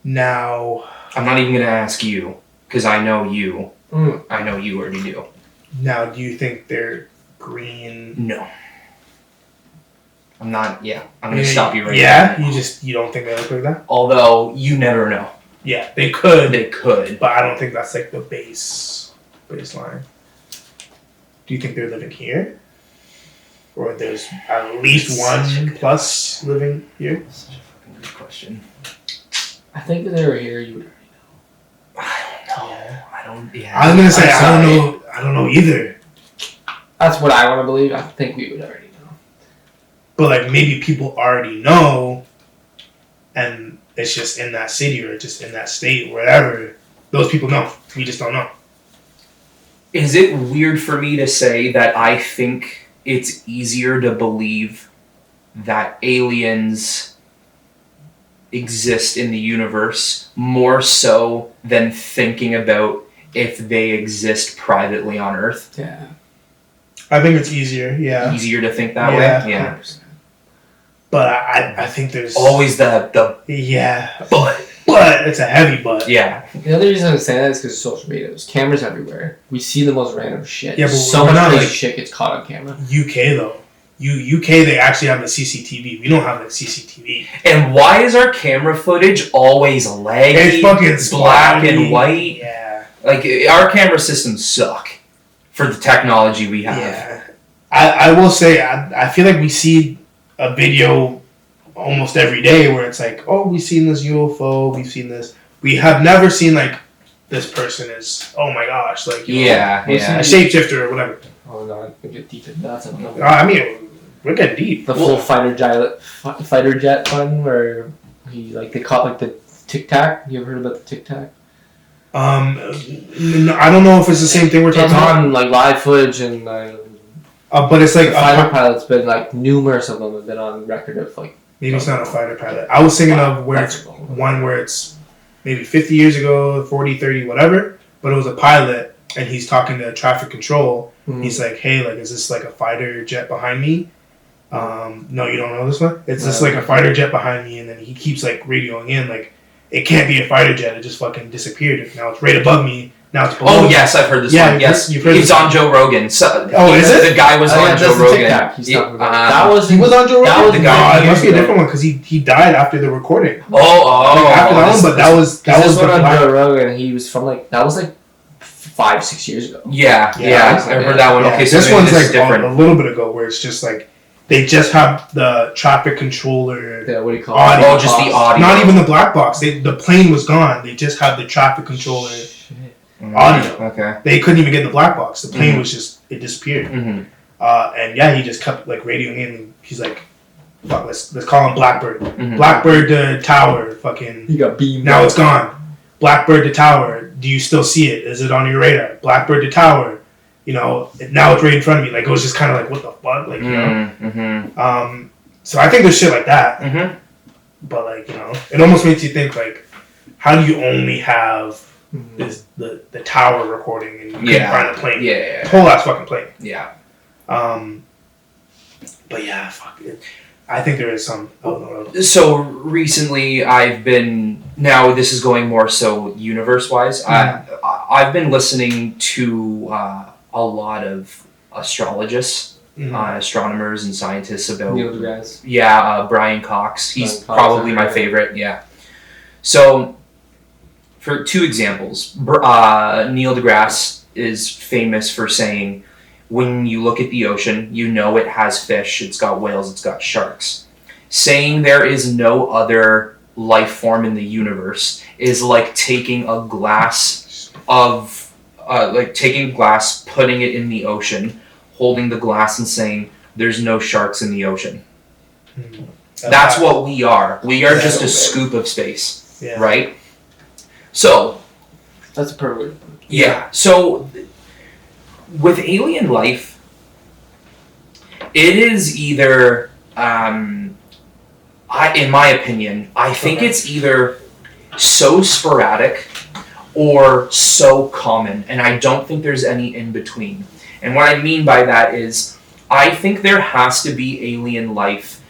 Now, I'm not even going to ask you, because I know you. Mm. I know you already do. Now, do you think they're green? No. I'm not, I'm going to stop you right now. now. You don't think they look like that? Although, you never know. Yeah, they could. They could. But I don't think that's like the baseline. Do you think they're living here? Or there's at least one plus living here? Such a fucking good question. I think if they were here, you would already know. I don't know. Yeah. I don't, I was gonna say, I don't know. I don't know either. That's what I want to believe. I think we would already know. But like maybe people already know, and it's just in that city or just in that state, wherever. Those people know. We just don't know. Is it weird for me to say that I think it's easier to believe that aliens exist in the universe more so than thinking about if they exist privately on Earth? Yeah. I think it's easier, yeah. Easier to think that Yeah. way? Yeah. 100%. But I think there's Always the yeah. but. But it's a heavy but. Yeah. The other reason I'm saying that is because of social media. There's cameras everywhere. We see the most random shit. Yeah, but so we're much not, crazy like- shit gets caught on camera. UK though. UK they actually have the CCTV. We don't have the CCTV. And why is our camera footage always laggy? It's fucking black spotty. and white. Yeah. Like, our camera systems suck for the technology we have. Yeah. I will say I feel like we see a video almost every day where it's like, oh, we've seen this UFO, we've seen this. We have never seen like this person is, oh my gosh, like you know, Yeah. a shapeshifter or whatever. Oh god, we get deep into that. I mean, we're getting deep. The full fighter jet one where he they caught like the Tic Tac. You ever heard about the Tic Tac? No, I don't know if it's the same thing we're talking It's about. on like live footage and But it's like the fighter pilot's been like numerous of them have been on record of like. maybe it's not a fighter pilot. I was thinking of where it's one where it's maybe 50 years ago, 40, 30, whatever. But it was a pilot, and he's talking to traffic control. Mm-hmm. He's like, "Hey, like, is this like a fighter jet behind me?" No, you don't know this one. It's just like a fighter jet behind me, and then he keeps like radioing in, like, it can't be a fighter jet. It just fucking disappeared. Now it's right above me. Now it's below. Oh, me. yes, I've heard this Yeah, one. Yes, you've heard it's this on Joe Rogan. So, Is it? The guy was on Joe Rogan. He's talking about. That He was on Joe Rogan. That was the No, guy it must be a different one because he died after the recording. Oh, After that one, but that was This the one on black- Joe Rogan. He was from like that was like 5-6 years ago. Yeah, Yeah. I heard that one. Yeah, Okay, so this maybe one's this like is different. a little bit ago, where it's just like they just have the traffic controller. Yeah, what do you call Audio. it? Oh, just the audio. Not even the black box. The plane was gone. They just had the traffic controller audio. Okay. They couldn't even get the black box. The plane was just, it disappeared. Mm-hmm. And yeah, he just kept like radioing in. He's like, fuck, let's call him Blackbird. Mhm. Blackbird to tower. Fucking. He got beamed. Now it's gone. Blackbird to tower. Do you still see it? Is it on your radar? Blackbird to tower. You know, now it's right in front of me. Like, it was just kind of like, what the fuck? Like, you know? Mm-hmm. So I think there's shit like that. Mm-hmm. But, like, you know, it almost makes you think, like, how do you only have this the tower recording and you can't find a plane? Yeah. The whole ass fucking plane. Yeah. But yeah, fuck it. I think there is some out in the world. So recently, I've been, now this is going more so universe-wise, I've been listening to a lot of astrologists, astronomers and scientists about... Neil deGrasse. Yeah, Brian Cox. He's Brian Cox, probably my favorite, yeah. So, for 2 examples, Neil deGrasse is famous for saying, when you look at the ocean, you know it has fish, it's got whales, it's got sharks. Saying there is no other life form in the universe is like taking a glass of, putting it in the ocean, holding the glass and saying, there's no sharks in the ocean. That's what we are. We are just a scoop of space, right? So, That's perfect. yeah, so with alien life, it is either, in my opinion, I think it's either so sporadic or so common, and I don't think there's any in between. And what I mean by that is, I think there has to be alien life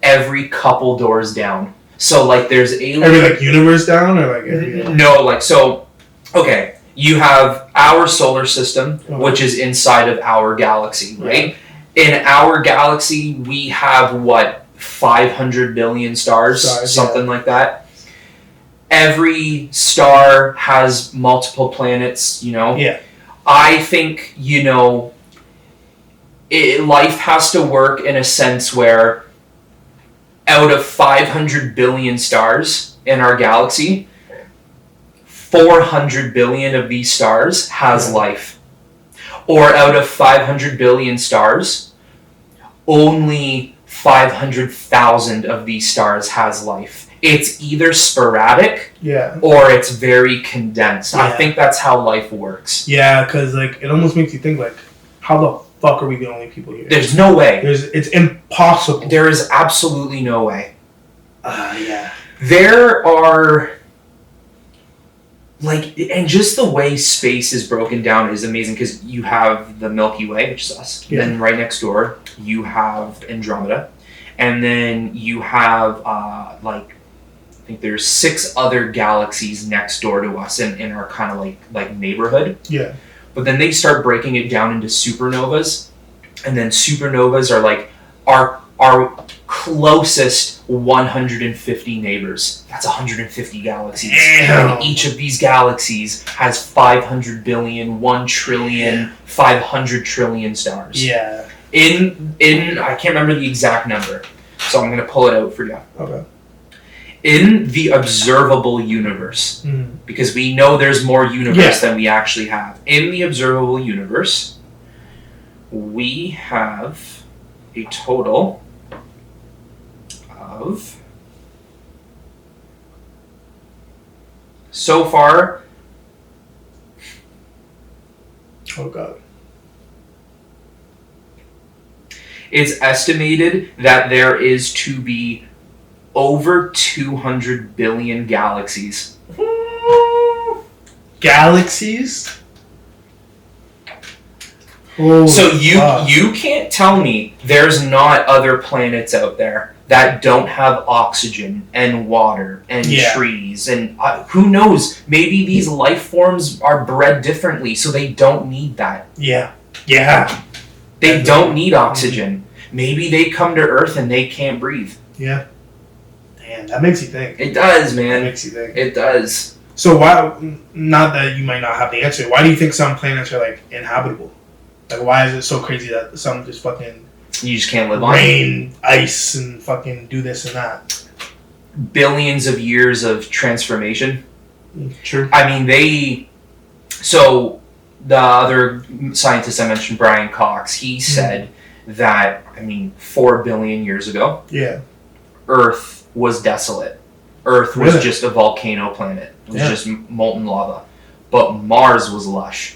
every couple doors down. So, like, there's alien... Every, like, universe down, or, like, every... No, like, so, okay, you have our solar system, which is inside of our galaxy, right? In our galaxy, we have, 500 billion stars something like that. Every star has multiple planets, you know? Yeah. I think, you know, life has to work in a sense where out of 500 billion stars in our galaxy, 400 billion of these stars has life. Or out of 500 billion stars, only 500,000 of these stars has life. It's either sporadic or it's very condensed. I think that's how life works. Yeah, because, like, it almost makes you think, like, how the fuck are we the only people here? There's no way. It's impossible. There is absolutely no way. Yeah. There are... Like, and just the way space is broken down is amazing, because you have the Milky Way, which is us. Yeah. Then right next door, you have Andromeda. And then you have, I think there's 6 other galaxies next door to us in our kind of like neighborhood. Yeah. But then they start breaking it down into supernovas. And then supernovas are like our closest 150 neighbors. That's 150 galaxies. Damn. And each of these galaxies has 500 billion, 1 trillion, 500 trillion stars. Yeah. In I can't remember the exact number, so I'm going to pull it out for you. Okay. In the observable universe, because we know there's more universe than we actually have. In the observable universe, we have a total of, so far, Oh, God. it's estimated that there is to be over 200 billion galaxies. Galaxies? Holy So fuck. you can't tell me there's not other planets out there that don't have oxygen and water and trees and who knows, maybe these life forms are bred differently so they don't need that. Yeah. They don't need oxygen. Maybe they come to Earth and they can't breathe. Yeah. Damn, that makes you think. It does, That man. makes you think. It does. So why? Not that you might not have the answer. Why do you think some planets are like inhabitable? Like, why is it so crazy that some just fucking You just can't live on rain, ice, and fucking do this and that? billions of years of transformation. True. I mean, so the other scientist I mentioned, Brian Cox, he said that, 4 billion years ago, Yeah. Earth was desolate. Earth was Really? just a volcano planet. It was Yeah. just molten lava. But Mars was lush.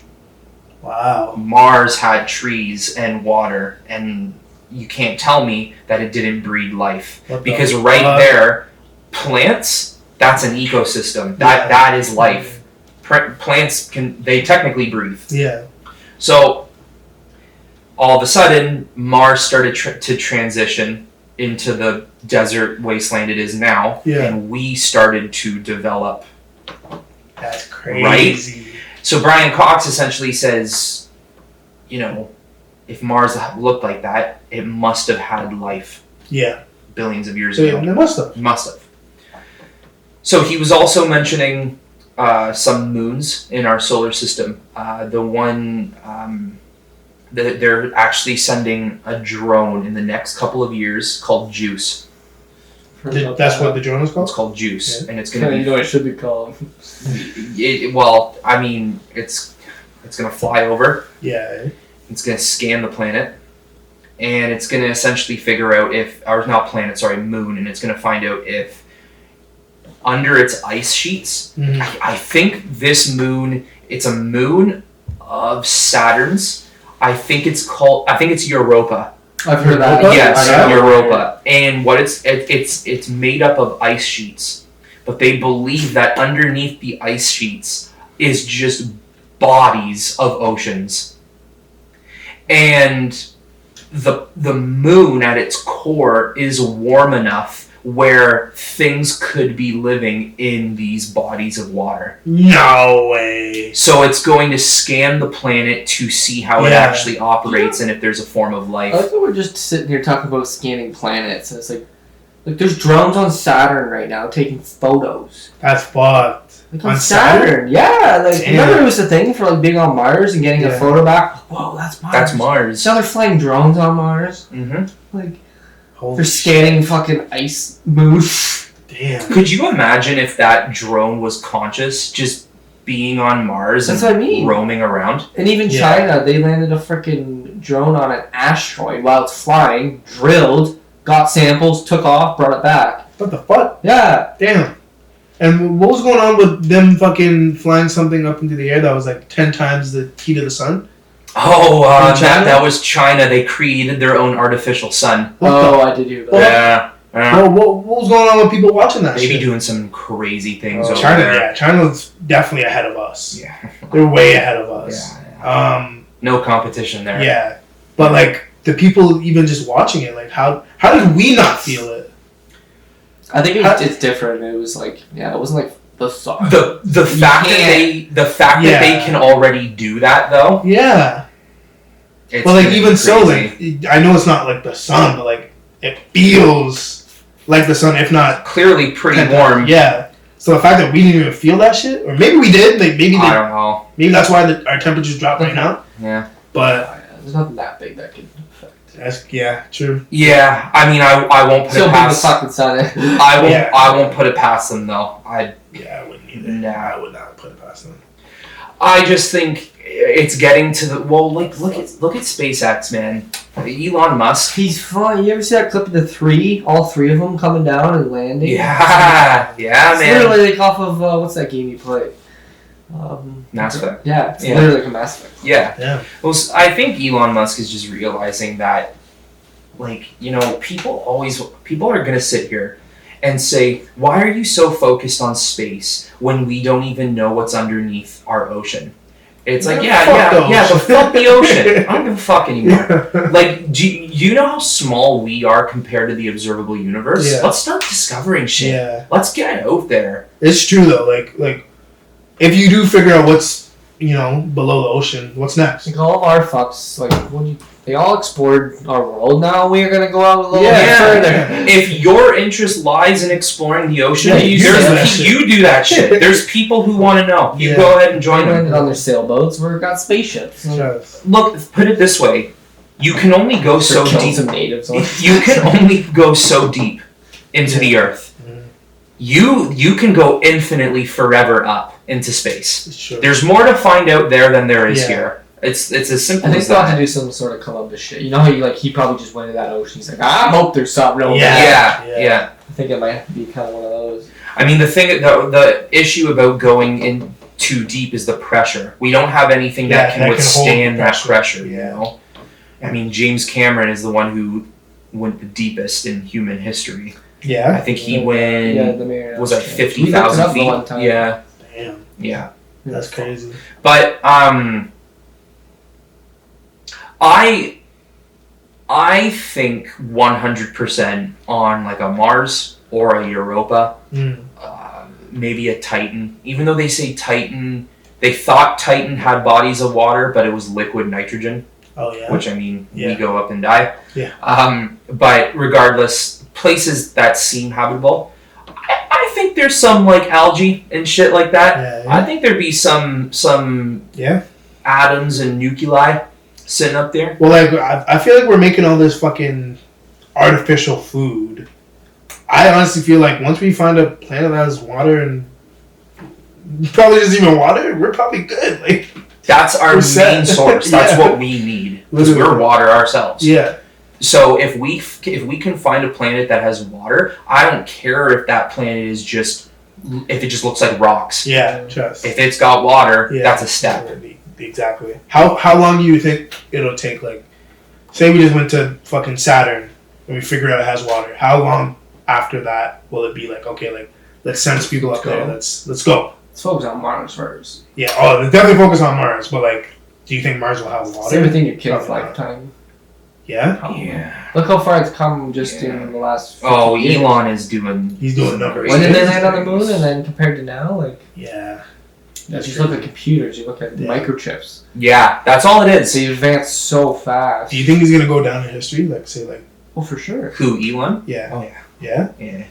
Wow. Mars had trees and water, and you can't tell me that it didn't breed life. What the Because right fuck? there, plants, that's an ecosystem. That is life. Plants they technically breathe. Yeah. So all of a sudden, Mars started to transition into the desert wasteland it is now, Yeah. and we started to develop. That's crazy. So Brian Cox essentially says, if Mars looked like that, it must have had life Yeah. billions of years So ago. yeah, it must have. Must have. So he was also mentioning some moons in our solar system. The one that they're actually sending a drone in the next couple of years called Juice. That's what the drone is It's called? called Juice, Yeah. and it's going to You be. know what it should be called. It's going to fly over. Yeah. It's going to scan the planet, and it's going to essentially figure out moon, and it's going to find out if under its ice sheets, Mhm. I think this moon, it's a moon of Saturn's. I think it's Europa. I've heard that. Europa? Yes, Yeah. Europa. And what it's made up of ice sheets. But they believe that underneath the ice sheets is just bodies of oceans. And the moon at its core is warm enough where things could be living in these bodies of water. No way. So it's going to scan the planet to see how it Yeah. actually operates and if there's a form of life. I like that we're just sitting here talking about scanning planets, and it's like there's drones on Saturn right now taking photos. That's fucked. Like on On Saturn, yeah. Like Damn. remember it was the thing for like being on Mars and getting a Yeah. photo back. Whoa, that's Mars. That's Mars. So they're flying drones on Mars. Mm-hmm. Like Holy they're scanning fucking ice moons. Damn. Could you imagine if that drone was conscious, just being on Mars That's and what I mean. roaming around? And even Yeah. China, they landed a freaking drone on an asteroid while it's flying, drilled, got samples, took off, brought it back. What the fuck? Yeah. Damn. And what was going on with them fucking flying something up into the air that was like 10 times the heat of the sun? Oh, In China? that was China. They created their own artificial sun. What Oh, I did hear that. Well, Yeah. Well, what was going on with people watching that They be shit? doing some crazy things Oh, over China, there. yeah. China's definitely ahead of us. Yeah. They're way ahead of us. Yeah. No competition there. Yeah. But like the people even just watching it, like how did we not feel it? I think it's different. It was like, it wasn't like the song. The fact that Yeah. they can already do that though. Yeah. It's But like gonna be even so, crazy. like I know it's not like the sun, but like it feels like the sun, if not Clearly pretty 10 warm. times. Yeah. So the fact that we didn't even feel that shit, or maybe we did, like I don't know. maybe that's why our temperatures dropped right now. Yeah. But There's nothing that big that could affect. that's true. Yeah. I mean, I won't put Still it big the past. fucking sun. Yeah. I won't put it past them though. Yeah, I wouldn't either. Nah. I would not put it past them. I just think it's getting to the like look at SpaceX, man. Elon Musk. He's fun. You ever see that clip of all three of them coming down and landing? Yeah, It's man. literally like off of what's that game you play? Mass Effect. Yeah, it's Yeah. literally like a Mass Effect. Yeah. Yeah. Well, I think Elon Musk is just realizing that, people are gonna sit here and say, why are you so focused on space when we don't even know what's underneath our ocean? It's like, Fuck the but fuck the ocean. ocean. I don't give a fuck anymore. Like, do you know how small we are compared to the observable universe? Yeah. Let's start discovering shit. Yeah. Let's get out there. It's true though. Like if you do figure out what's below the ocean, what's next? Like all of our fucks, like they all explored our world. Now we are gonna go out a little bit further. If your interest lies in exploring the ocean, Yeah, you do that shit. There's people who want to know. You go ahead and join them. On their sailboats, we've got spaceships. Look, put it this way: you can only go so deep. Some natives. You can only go so deep into the Earth. You can go infinitely forever up into space. There's more to find out there than there is here. It's as simple I think as they'll that. have to do some sort of Columbus shit. You know how he probably just went to that ocean. He's like, I hope there's something real bad. Yeah. I think it might have to be kind of one of those. I mean, the issue about going in too deep is the pressure. We don't have anything that can withstand that pressure. You know, I mean, James Cameron is the one who went the deepest in human history. Yeah, I think he went was like 50,000 feet. Yeah, damn. Yeah, that's crazy. But I think 100% on like a Mars or a Europa, maybe a Titan. Even though they say Titan, they thought Titan had bodies of water, but it was liquid nitrogen. Oh yeah. Which, I mean, we go up and die. Yeah. But regardless, places that seem habitable, I think there's some like algae and shit like that. I think there'd be some atoms and nuclei sitting up there. Well, like I feel like we're making all this fucking artificial food. I honestly feel like once we find a planet that has water and probably isn't even water, we're probably good. Like that's our main source. That's what we need because we're water ourselves. Yeah. So if we can find a planet that has water, I don't care if that planet is just if it just looks like rocks. Yeah. Just if it's got water, that's a step. Exactly. How long do you think it'll take? Like, say we just went to fucking Saturn and we figure out it has water. How long after that will it be like, okay, like let's send people up there. Let's go. Let's focus on Mars first. Yeah. Oh, definitely focus on Mars. But like, do you think Mars will have water? Same within your kid's lifetime. Yeah. Probably. Yeah. Look how far it's come just in the last. Years. Elon is doing. He's doing numbers. When did they land on the moon, and then compared to now, like. Yeah. You just look at computers. You look at microchips. Yeah, that's all it is. So you advance so fast. Do you think he's gonna go down in history? Like, say, like. Oh, for sure. Who, Elon? Yeah. Oh yeah. Yeah. Yeah.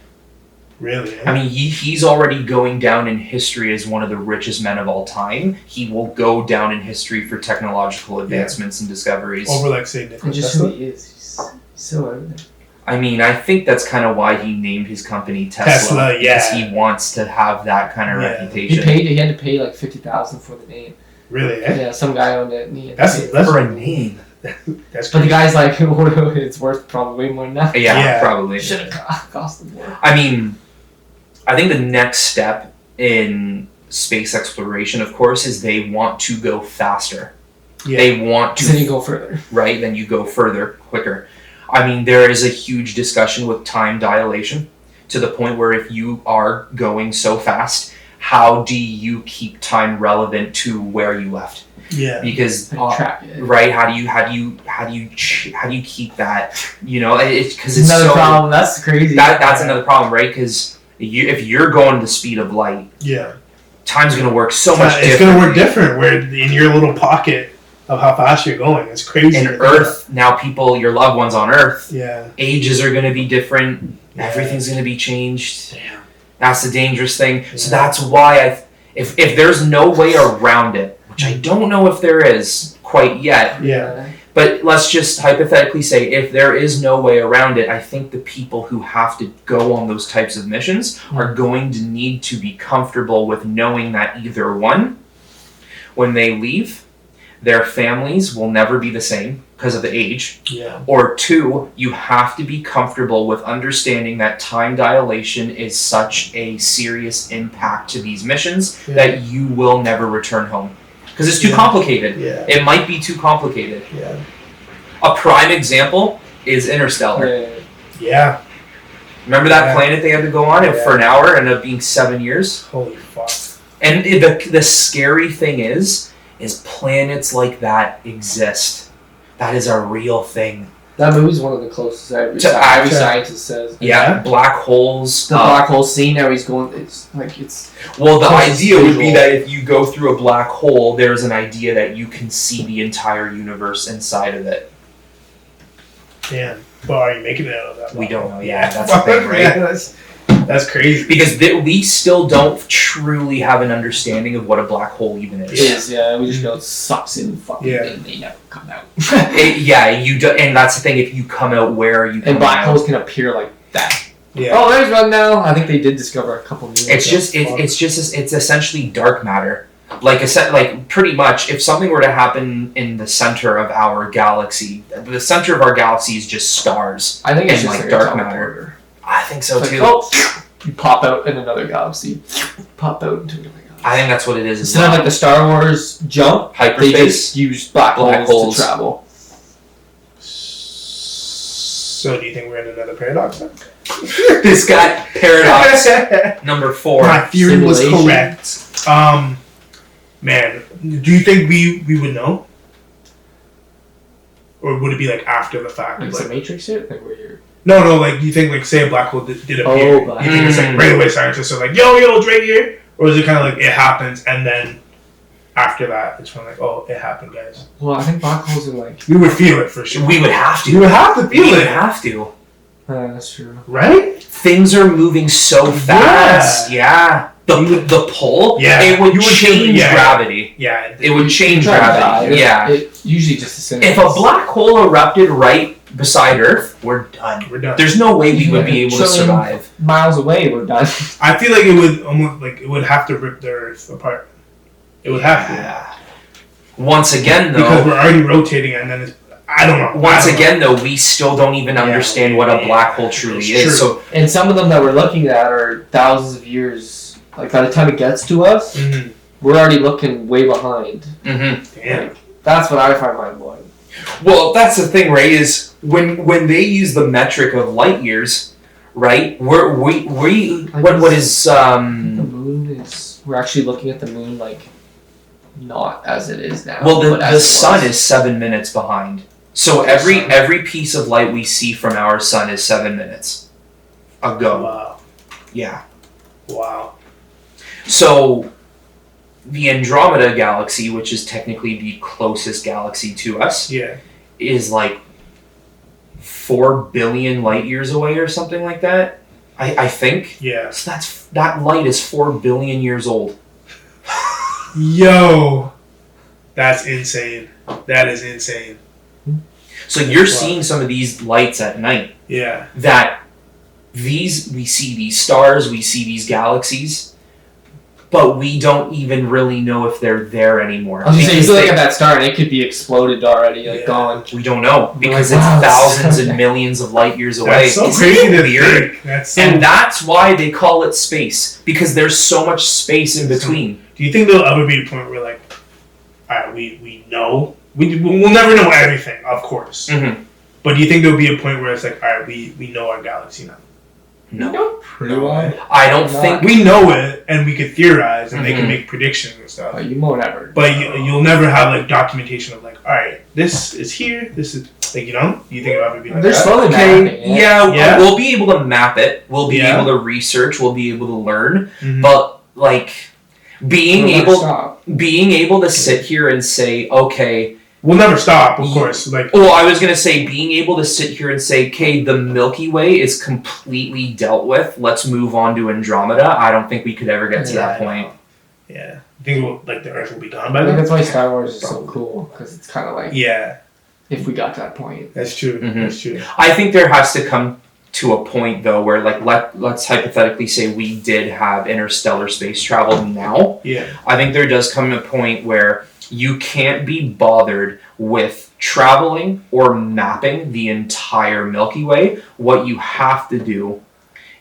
Really? I mean, he's already going down in history as one of the richest men of all time. He will go down in history for technological advancements and discoveries. Over, like, say, Nikola just Tesla? who he is. He's so everything. I mean, I think that's kind of why he named his company Tesla. Because he wants to have that kind of reputation. He had to pay like $50,000 for the name. Really? Eh? Yeah, some guy owned it. And that's for a name. That's but the guy's like, it's worth probably way more than that. Yeah, probably. Should have cost more. I mean, I think the next step in space exploration, of course, is they want to go faster. Yeah. They want to. Then you go further. Right, then you go further, quicker. I mean, there is a huge discussion with time dilation to the point where if you are going so fast, how do you keep time relevant to where you left? Yeah. Because track it. Right, how do you keep that? You know, because it's another problem. That's crazy. That's another problem, right? Because if you're going the speed of light, time's gonna work so much. It's gonna work different. Where in your little pocket of how fast you're going, it's crazy. And Earth now, your loved ones on Earth, ages are gonna be different. Everything's gonna be changed. Damn. That's the dangerous thing. So that's why if there's no way around it, which I don't know if there is quite yet. Yeah. But let's just hypothetically say if there is no way around it, I think the people who have to go on those types of missions are going to need to be comfortable with knowing that either one, when they leave, their families will never be the same because of the age. Yeah. Or two, you have to be comfortable with understanding that time dilation is such a serious impact to these missions that you will never return home. Because it's too complicated. Yeah. It might be too complicated. Yeah. A prime example is Interstellar. Yeah. Remember that planet they had to go on for an hour and ended up being 7 years? Holy fuck. And the scary thing is planets like that exist. That is a real thing. That movie's one of the closest every scientist says. Yeah, black holes. The black hole scene now he's going. It's like it's. Well, the idea would be that if you go through a black hole, there's an idea that you can see the entire universe inside of it. Damn. But are you making it out of that? We don't know. Yeah, that's the thing, right? Yeah, that's crazy. Because we still don't truly have an understanding of what a black hole even is. It is, yeah. We just know it sucks in fucking and they never come out. You do, and that's the thing. If you come out, where are you? And black holes can appear like that. Yeah. Oh, there's one now. I think they did discover a couple new. It's essentially dark matter. Like pretty much, if something were to happen in the center of our galaxy, the center of our galaxy is just stars. I think it's and just like like dark matter. I think so it's too. Like, oh, you pop out in another galaxy. Pop out into another galaxy. I think that's what it is. Instead of like the Star Wars jump, hyperspace, they just use black holes to travel. So do you think we're in another paradox then? This guy, paradox number 4. My theory was Simulation. correct. Man, do you think we would know? Or would it be like after the fact? Like the Matrix shit? Like where you're... No, like you think like say a black hole did appear. Oh, You think it's like right away scientists are like, yo, it's right here? Or is it kind of like it happens and then after that it's kind of like, oh, it happened, guys? Well, I think black holes are like... We would feel it for sure. We would have to. You would have to feel We it. would have to. that's true. Right? Things are moving so fast. Yeah. The pull, Yeah. it would You would change feel- yeah. gravity. Yeah. It would change Try to gravity. die. Yeah. It usually just disintegrates. If a black hole erupted right beside Earth, we're done. We're done. There's no way we would be able to survive. Miles away, we're done. I feel like it would almost like it would have to rip the Earth apart. It would have to. Once again, Because though, we're already rotating and then it's I don't know. once again, though, we still don't even understand what a black hole truly It's is. true. So And some of them that we're looking at are thousands of years. Like by the time it gets to us, we're already looking way behind. Damn. Like, that's what I find mind blowing. well, that's the thing, right? Is when they use the metric of light years, right? What is The moon is. We're actually looking at the moon like not as it is now. well, but the as it sun was. is 7 minutes behind. So every piece of light we see from our sun is 7 minutes ago. Wow. Yeah. Wow. So the Andromeda galaxy, which is technically the closest galaxy to us, Yeah. is like 4 billion light years away or something like that. I think. Yeah. So that light is 4 billion years old. Yo. That's insane. That is insane. So you're seeing some of these lights at night. Yeah. That we see these stars, we see these galaxies, but we don't even really know if they're there anymore. I was gonna say, you Because look at that star and it could be exploded already, like Yeah. gone. we don't know because Like, wow, it's thousands that's- and millions of light years away. That's so Isn't crazy it to weird? think. That's so, And that's why they call it space, because there's so much space in between. do you think there'll ever be a point where like, alright, we know we'll never know everything, of course. Mm-hmm. But do you think there'll be a point where it's like, alright, we know our galaxy now? No, Pretty well. I don't Not. think. We know it, and we could theorize, and they can Mhm. make predictions and stuff. But you won't ever. But you'll never have like documentation of like, all right, this is here, this is like, you know, you think it'll ever be like They're that? slowly Okay, mapping it. yeah, we'll be able to map it. We'll be Yeah. able to research. We'll be able to learn. Mhm. But like being We'll never able stop. to sit here and say, okay. We'll never stop, of course. Like, Well, I was gonna say being able to sit here and say, okay, the Milky Way is completely dealt with. Let's move on to Andromeda. I don't think we could ever get to that point. yeah, you think like the Earth will be gone by I think then? that's why StarArs is so cool, because it's kind of like, Yeah, if we got to that point. that's true. Mhm. That's true. I think there has to come to a point though where like let's hypothetically say we did have interstellar space travel now. Yeah, I think there does come a point where you can't be bothered with traveling or mapping the entire Milky Way. What you have to do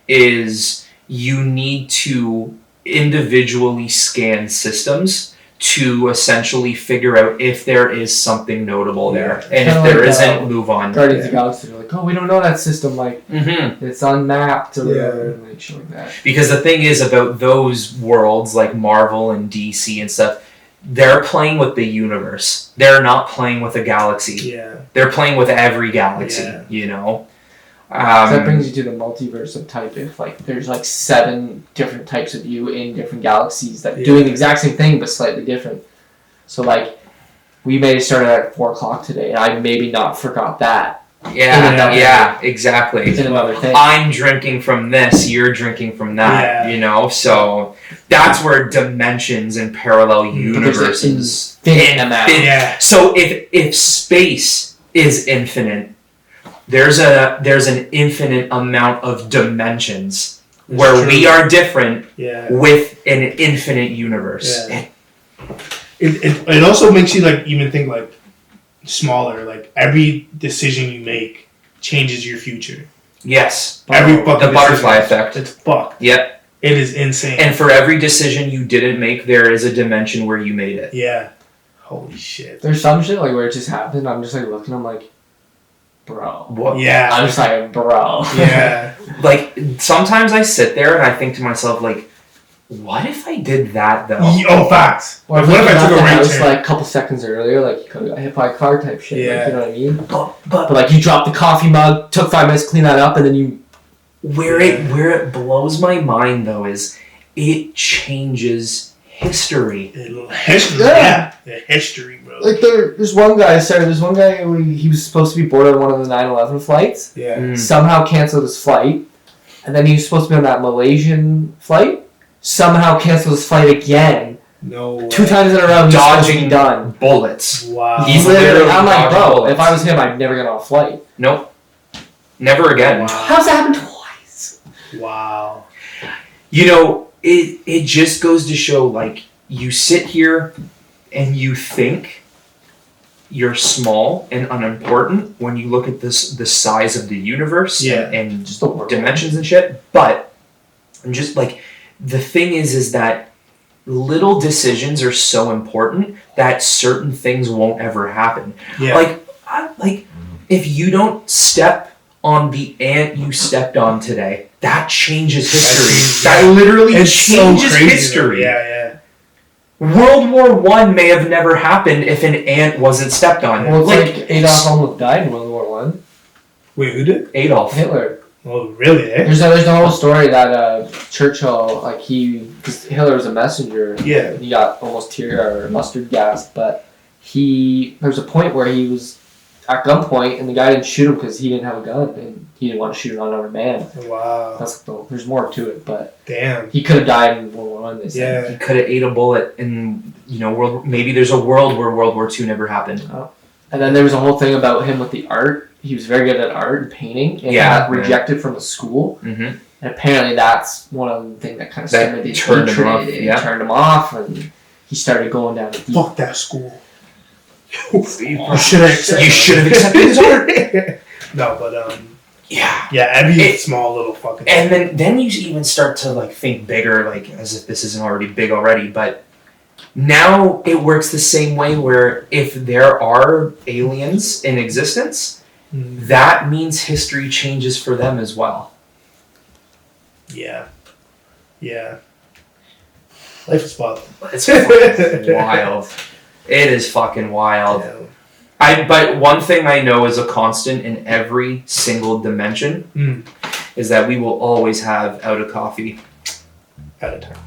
is you need to individually scan systems to essentially figure out if there is something notable there. And if Kinda there like, isn't, move on. Guardians of the Galaxy, they're like, oh, we don't know that system, like, Mm-hmm. it's unmapped or Yeah. whatever, and like shit like that. Because the thing is about those worlds like Marvel and DC and stuff, they're playing with the universe. They're not playing with a galaxy. yeah, They're playing with every galaxy, Yeah. you know? So that brings you to the multiverse of type. If like there's like 7 different types of you in different galaxies that doing the exact same thing but slightly different. So like we may have started at 4 o'clock today, and I maybe not forgot that. Yeah, exactly. It's another thing. I'm drinking from this, you're drinking from that, you know? So that's where dimensions and parallel universes. So if space is infinite, there's an infinite amount of dimensions where we are different with an infinite universe. Yeah. It also makes you like even think like smaller. Like every decision you make changes your future. Yes. Every fucking the butterfly effect. It's fucked. Yep. It is insane. And for every decision you didn't make, there is a dimension where you made it. Yeah. Holy shit. There's some shit like where it just happened. I'm just like looking. I'm like, bro. What? Yeah. I'm just like, bro. Yeah. Like sometimes I sit there and I think to myself like, what if I did that though? Oh, facts. Or Like, what if I took a right house turn? like a couple seconds earlier, like you could have got hit by a car type shit. Yeah. Like, you know what I mean? But But like you dropped the coffee mug, took 5 minutes to clean that up, and then you. where it blows my mind though is it changes history. History. Yeah. Yeah. History, bro. Like there's one guy, there's one guy who he was supposed to be boarded on one of the 9/11 flights. Yeah. Somehow canceled his flight, and then he was supposed to be on that Malaysian flight. Somehow canceled his flight again. No way. 2 times in a row, he's supposed to be done. bullets. Wow. He's Literally, I'm like, dodging bro, bullets. if I was him, I'd never get on a flight. Nope. Never again. Wow. How's that happen twice? Wow. You know, it just goes to show like you sit here and you think you're small and unimportant when you look at the size of the universe and Just the world. dimensions and shit. But I'm just like the thing is that little decisions are so important that certain things won't ever happen. Yeah. Like if you don't step on the ant you stepped on today, that changes history. That literally It's changes so crazy, history. Yeah. World War I may have never happened if an ant wasn't stepped on. Well, it's like Adolf almost died in World War One. Wait, who did? Adolf. Hitler. Oh, really? Eh? There's the whole story that Churchill, like because Hitler was a messenger. Yeah. He got almost tear or mustard gas, but there was a point where he was at gunpoint and the guy didn't shoot him because he didn't have a gun and he didn't want to shoot an unarmed man. Wow. There's more to it, but Damn. he could have died in World War One. They said. He could have ate a bullet, and maybe there's a world where World War II never happened. And then there was a whole thing about him with the art. He was very good at art and painting, and got rejected from the school. Mm-hmm. And apparently, that's one of the things that kind of started the turned him off. It turned him off, and he started going down. Fuck that school. You should have accepted his art. No, but yeah, every small little fucking. And then you even start to like think bigger, like as if this isn't already big already. But now it works the same way, where if there are aliens in existence, that means history changes for them as well. Yeah. Life is fucked. It's fucking wild. It is fucking wild. Yeah. But one thing I know is a constant in every single dimension is that we will always have Outta Coffee Out of time.